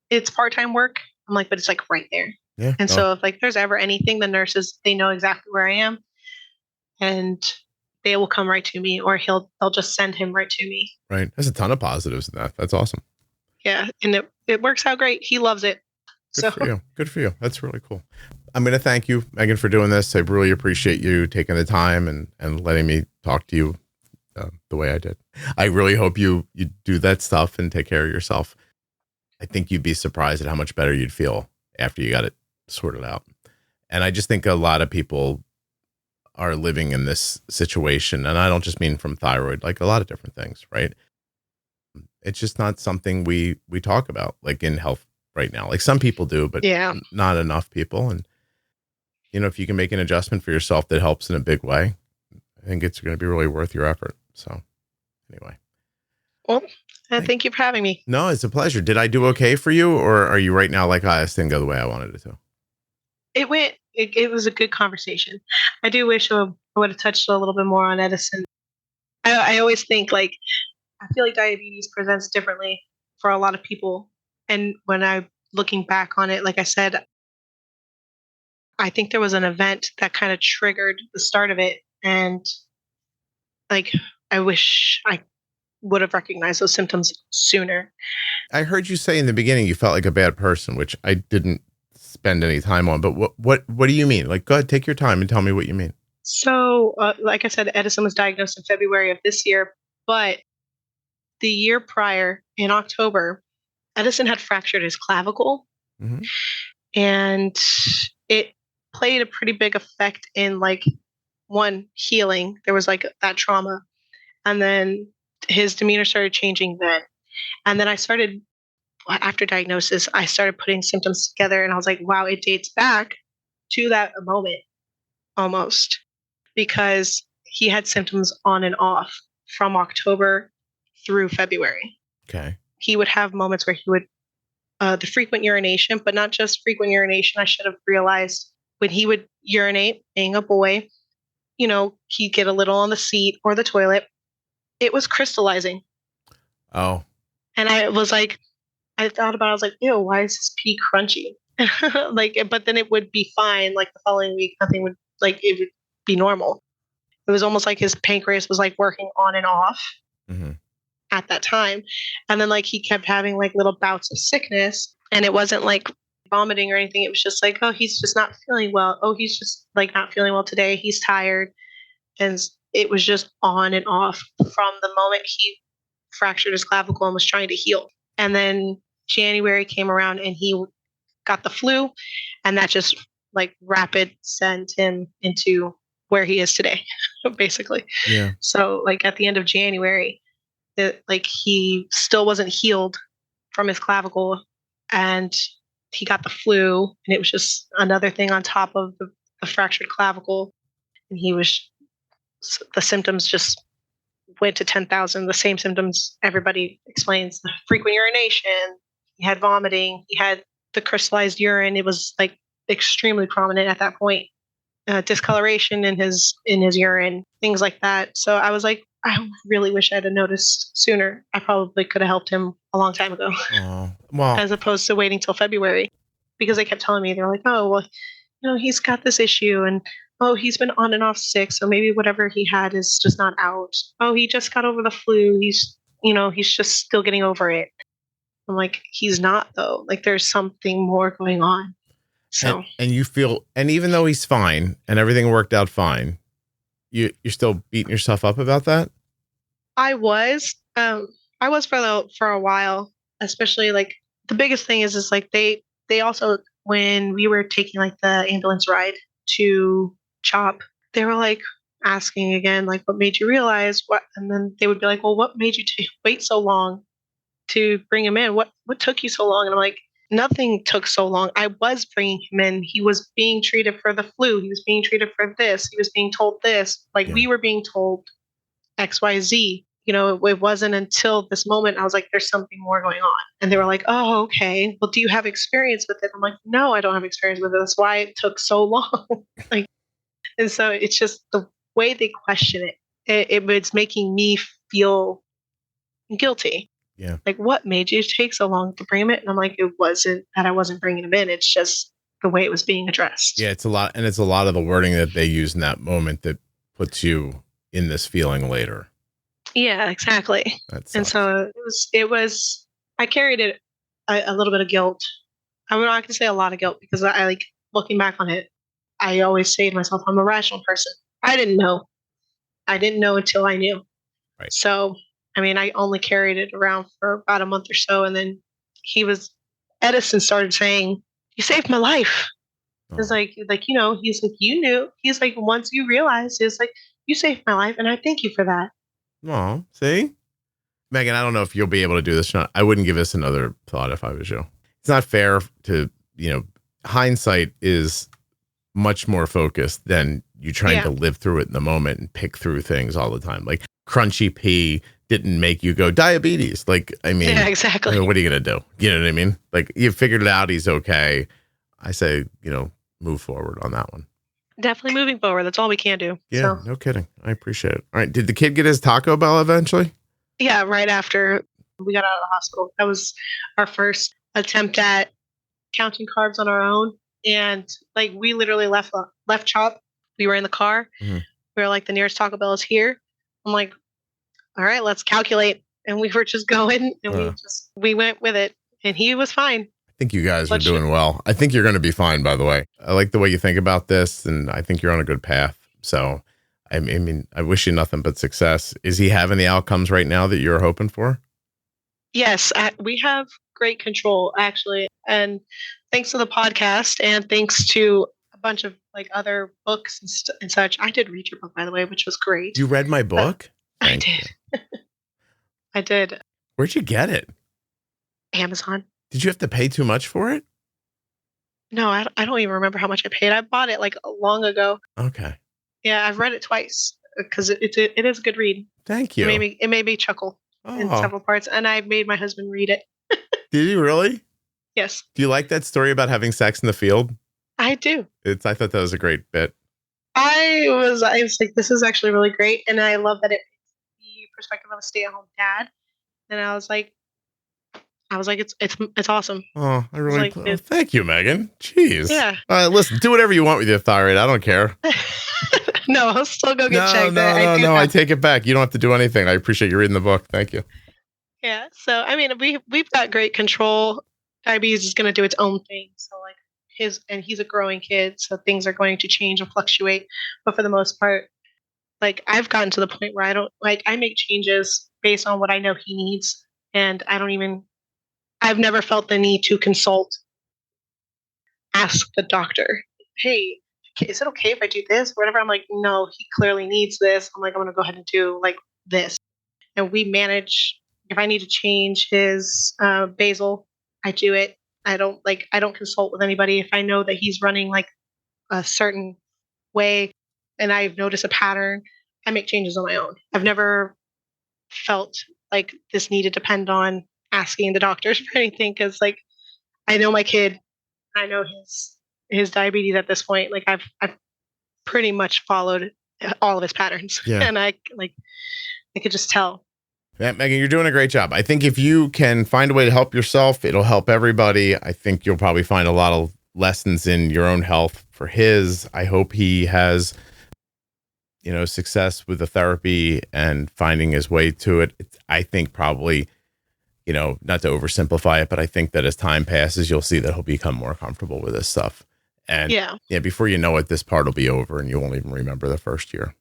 it's part-time work. I'm like, but it's like right there. Yeah. And so if like there's ever anything, the nurses, they know exactly where I am and they will come right to me, or they'll just send him right to me. Right. There's a ton of positives in that. That's awesome. Yeah. And it works out great. He loves it. Good for you. Good for you. That's really cool. I'm going to thank you, Megan, for doing this. I really appreciate you taking the time and letting me talk to you the way I did. I really hope you do that stuff and take care of yourself. I think you'd be surprised at how much better you'd feel after you got it sorted out. And I just think a lot of people are living in this situation. And I don't just mean from thyroid, like a lot of different things, right? It's just not something we talk about like in health right now. Like some people do, but not enough people. And, if you can make an adjustment for yourself that helps in a big way, I think it's going to be really worth your effort. So anyway. Well, thank you for having me. No, it's a pleasure. Did I do okay for you? Or are you right now like, this didn't go the way I wanted it to? It was a good conversation. I do wish I would have touched a little bit more on Edison. I always think I feel like diabetes presents differently for a lot of people. And when I'm looking back on it, like I said, I think there was an event that kind of triggered the start of it. And I wish I would have recognized those symptoms sooner. I heard you say in the beginning you felt like a bad person, which I didn't spend any time on. But what do you mean? Like, go ahead, take your time and tell me what you mean. So, like I said, Edison was diagnosed in February of this year, but the year prior, in October, Edison had fractured his clavicle, and it played a pretty big effect in healing. There was that trauma, and then his demeanor started changing then. And then after diagnosis, I started putting symptoms together, and I was like, wow, it dates back to that moment almost, because he had symptoms on and off from October through February. Okay. He would have moments where he would, the frequent urination, but not just frequent urination. I should have realized when he would urinate, being a boy, he'd get a little on the seat or the toilet. It was crystallizing. Oh. And I thought about it, I was like, ew, why is this pee crunchy? But then it would be fine. Like the following week, nothing would, it would be normal. It was almost like his pancreas was like working on and off at that time. And then he kept having little bouts of sickness, and it wasn't like vomiting or anything. It was just like, oh, he's just not feeling well. Oh, he's just not feeling well today. He's tired. And it was just on and off from the moment he fractured his clavicle and was trying to heal. And then January came around and he got the flu, and that just rapid sent him into where he is today, basically. Yeah. So at the end of January, he still wasn't healed from his clavicle, and he got the flu, and it was just another thing on top of the fractured clavicle. And the symptoms just went to 10,000. The same symptoms everybody explains: the frequent urination. He had vomiting. He had the crystallized urine. It was extremely prominent at that point. Discoloration in his urine, things like that. So I was like, I really wish I'd have noticed sooner. I probably could have helped him a long time ago. Oh, well, as opposed to waiting till February, because they kept telling me, they're like, oh, well, he's got this issue, and oh, he's been on and off sick, so maybe whatever he had is just not out. Oh, he just got over the flu. He's just still getting over it. I'm like, he's not though. There's something more going on. So and you feel, and even though he's fine and everything worked out fine, you're still beating yourself up about that? I was for a while, especially the biggest thing is they also, when we were taking the ambulance ride to CHOP, they were asking again, what made you realize what, and then they would be like, well, what made you wait so long to bring him in? What took you so long? And I'm like, nothing took so long. I was bringing him in. He was being treated for the flu. He was being treated for this. He was being told this. We were being told XYZ. It wasn't until this moment I was like, there's something more going on. And they were like, oh, okay. Well, do you have experience with it? I'm like, no, I don't have experience with it. That's why it took so long. And so it's just the way they question it. It's making me feel guilty. Yeah. What made you take so long to bring him in? And I'm like, it wasn't that I wasn't bringing him in. It's just the way it was being addressed. Yeah, it's a lot. And it's a lot of the wording that they use in that moment that puts you in this feeling later. Yeah, exactly. And so it was, I carried it a little bit of guilt. I'm not going to say a lot of guilt, because I looking back on it, I always say to myself, I'm a rational person. I didn't know until I knew. Right. So, I only carried it around for about a month or so. And then Edison started saying, you saved my life. Oh. It's he's like, you knew. He's like, once you realized, it's like, you saved my life, and I thank you for that. Oh, see? Megan, I don't know if you'll be able to do this or not. I wouldn't give this another thought if I was you. It's not fair to, hindsight is much more focused than you trying to live through it in the moment and pick through things all the time. Crunchy pee didn't make you go diabetes. Yeah, exactly. What are you going to do? You know what I mean? You figured it out. He's okay. I say, move forward on that one. Definitely moving forward. That's all we can do. Yeah, no kidding. I appreciate it. All right. Did the kid get his Taco Bell eventually? Yeah, right after we got out of the hospital. That was our first attempt at counting carbs on our own. And we literally left CHOP. We were in the car. Mm-hmm. We were the nearest Taco Bell is here. I'm like, all right, let's calculate. And we were just going, and we went with it, and he was fine. I think you guys are doing well. I think you're going to be fine, by the way. I like the way you think about this, and I think you're on a good path. So, I wish you nothing but success. Is he having the outcomes right now that you're hoping for? Yes, we have great control, actually. And thanks to the podcast, and thanks to a bunch of other books and such. I did read your book, by the way, which was great. You read my book? I did. I did. Where'd you get it? Amazon. Did you have to pay too much for it? No, I don't even remember how much I paid. I bought it long ago. Okay. Yeah, I've read it twice because it is a good read. Thank you. It made me chuckle in several parts, and I made my husband read it. Did you really? Yes. Do you like that story about having sex in the field? I do. I thought that was a great bit. I was like, this is actually really great. And I love that it the perspective of a stay-at-home dad. And I was like, it's awesome. Oh, I really like, thank you, Megan. Jeez. Yeah. Listen, do whatever you want with your thyroid. I don't care. No, I'll still go get checked. No, I take it back. You don't have to do anything. I appreciate you reading the book. Thank you. Yeah. So, I mean, we've got great control. Diabetes is going to do its own thing. So, like, he's a growing kid, so things are going to change and fluctuate. But for the most part, like, I've gotten to the point where I make changes based on what I know he needs. And I've never felt the need to ask the doctor, hey, is it okay if I do this? Or whatever. I'm like, no, he clearly needs this. I'm like, I'm going to go ahead and do like this. And we manage, if I need to change his basal, I do it. I don't consult with anybody. If I know that he's running like a certain way and I've noticed a pattern, I make changes on my own. I've never felt like this need to depend on asking the doctors for anything, because like I know my kid, I know his diabetes at this point. Like I've pretty much followed all of his patterns, and I could just tell. Yeah, Megan, you're doing a great job. I think if you can find a way to help yourself, it'll help everybody. I think you'll probably find a lot of lessons in your own health for his. I hope he has, success with the therapy and finding his way to it. I think probably, not to oversimplify it, but I think that as time passes, you'll see that he'll become more comfortable with this stuff. And before you know it, this part will be over and you won't even remember the first year.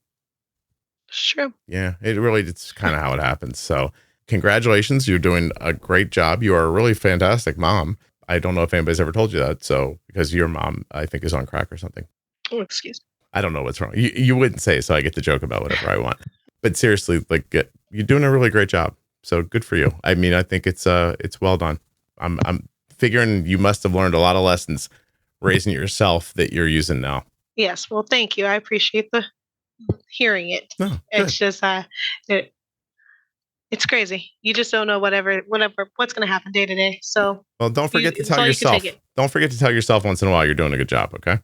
Sure. Yeah, it's kind of how it happens. So congratulations. You're doing a great job. You are a really fantastic mom. I don't know if anybody's ever told you that. So because your mom, I think, is on crack or something. Oh, excuse me. I don't know what's wrong. You wouldn't say, so I get to joke about whatever I want. But seriously, like you're doing a really great job. So good for you. I mean, I think it's well done. I'm figuring you must have learned a lot of lessons raising yourself that you're using now. Yes. Well, thank you. I appreciate the hearing it. No, it's just it's crazy. You just don't know what's going to happen day to day. So well, don't forget to tell yourself. Don't forget to tell yourself once in a while you're doing a good job. Okay.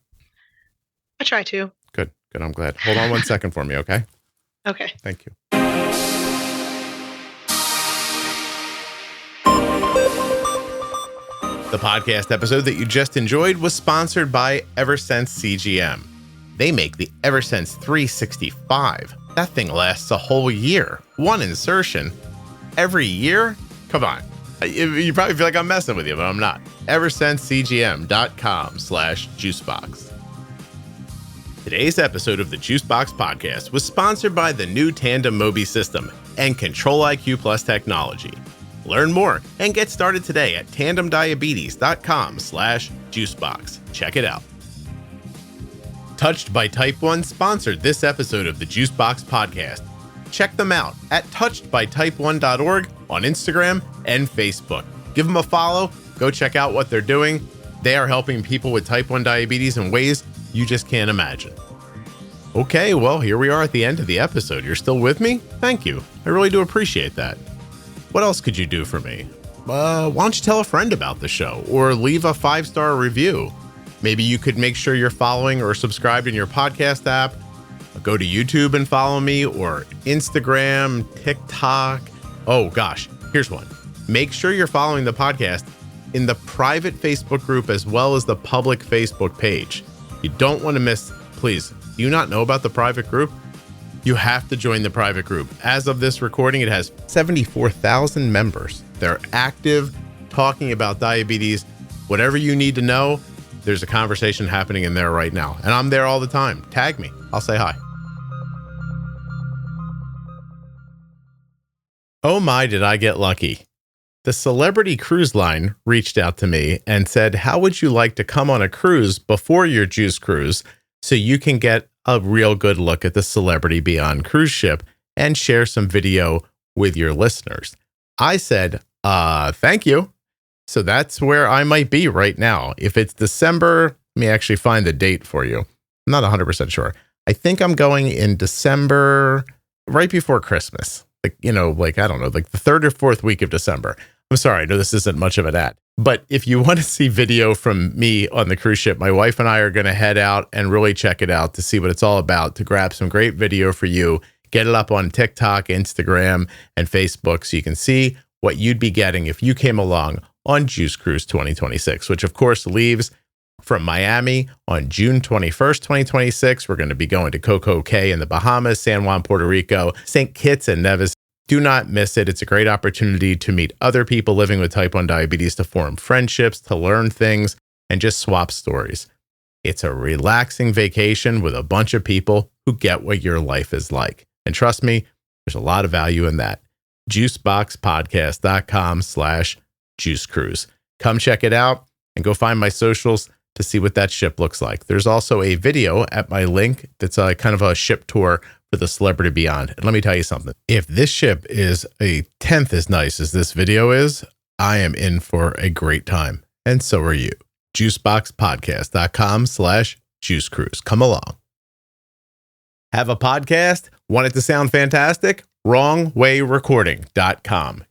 I try to. Good. I'm glad. Hold on 1 second for me. Okay. Okay. Thank you. The podcast episode that you just enjoyed was sponsored by Eversense CGM. They make the Eversense 365. That thing lasts a whole year. One insertion every year? Come on. You probably feel like I'm messing with you, but I'm not. EversenseCGM.com/Juicebox. Today's episode of the Juicebox Podcast was sponsored by the new Tandem Mobi system and Control-IQ Plus technology. Learn more and get started today at tandemdiabetes.com/Juicebox. Check it out. Touched by Type 1 sponsored this episode of the Juicebox Podcast. Check them out at touchedbytype1.org on Instagram and Facebook. Give them a follow. Go check out what they're doing. They are helping people with type 1 diabetes in ways you just can't imagine. Okay, well, here we are at the end of the episode. You're still with me? Thank you. I really do appreciate that. What else could you do for me? Why don't you tell a friend about the show or leave a 5-star review? Maybe you could make sure you're following or subscribed in your podcast app. Go to YouTube and follow me, or Instagram, TikTok. Oh gosh, here's one. Make sure you're following the podcast in the private Facebook group as well as the public Facebook page. You don't want to miss, please, do you not know about the private group? You have to join the private group. As of this recording, it has 74,000 members. They're active, talking about diabetes. Whatever you need to know, there's a conversation happening in there right now. And I'm there all the time. Tag me. I'll say hi. Oh my, did I get lucky. The Celebrity Cruise Line reached out to me and said, how would you like to come on a cruise before your juice cruise so you can get a real good look at the Celebrity Beyond cruise ship and share some video with your listeners? I said, thank you. So that's where I might be right now. If it's December, let me actually find the date for you. I'm not 100% sure. I think I'm going in December, right before Christmas. I don't know, like the 3rd or 4th week of December. I'm sorry, I know this isn't much of an ad, but if you want to see video from me on the cruise ship, my wife and I are going to head out and really check it out to see what it's all about, to grab some great video for you, get it up on TikTok, Instagram, and Facebook so you can see what you'd be getting if you came along on Juice Cruise 2026, which of course leaves from Miami on June 21st, 2026. We're going to be going to Coco Cay in the Bahamas, San Juan, Puerto Rico, St. Kitts and Nevis. Do not miss it. It's a great opportunity to meet other people living with type 1 diabetes, to form friendships, to learn things, and just swap stories. It's a relaxing vacation with a bunch of people who get what your life is like. And trust me, there's a lot of value in that. Juiceboxpodcast.com/juicecruise. Come check it out and go find my socials to see what that ship looks like. There's also a video at my link that's a kind of a ship tour for the Celebrity Beyond. And let me tell you something. If this ship is a 10th as nice as this video is, I am in for a great time. And so are you. Juiceboxpodcast.com/juicecruise. Come along. Have a podcast? Want it to sound fantastic? WrongWayRecording.com.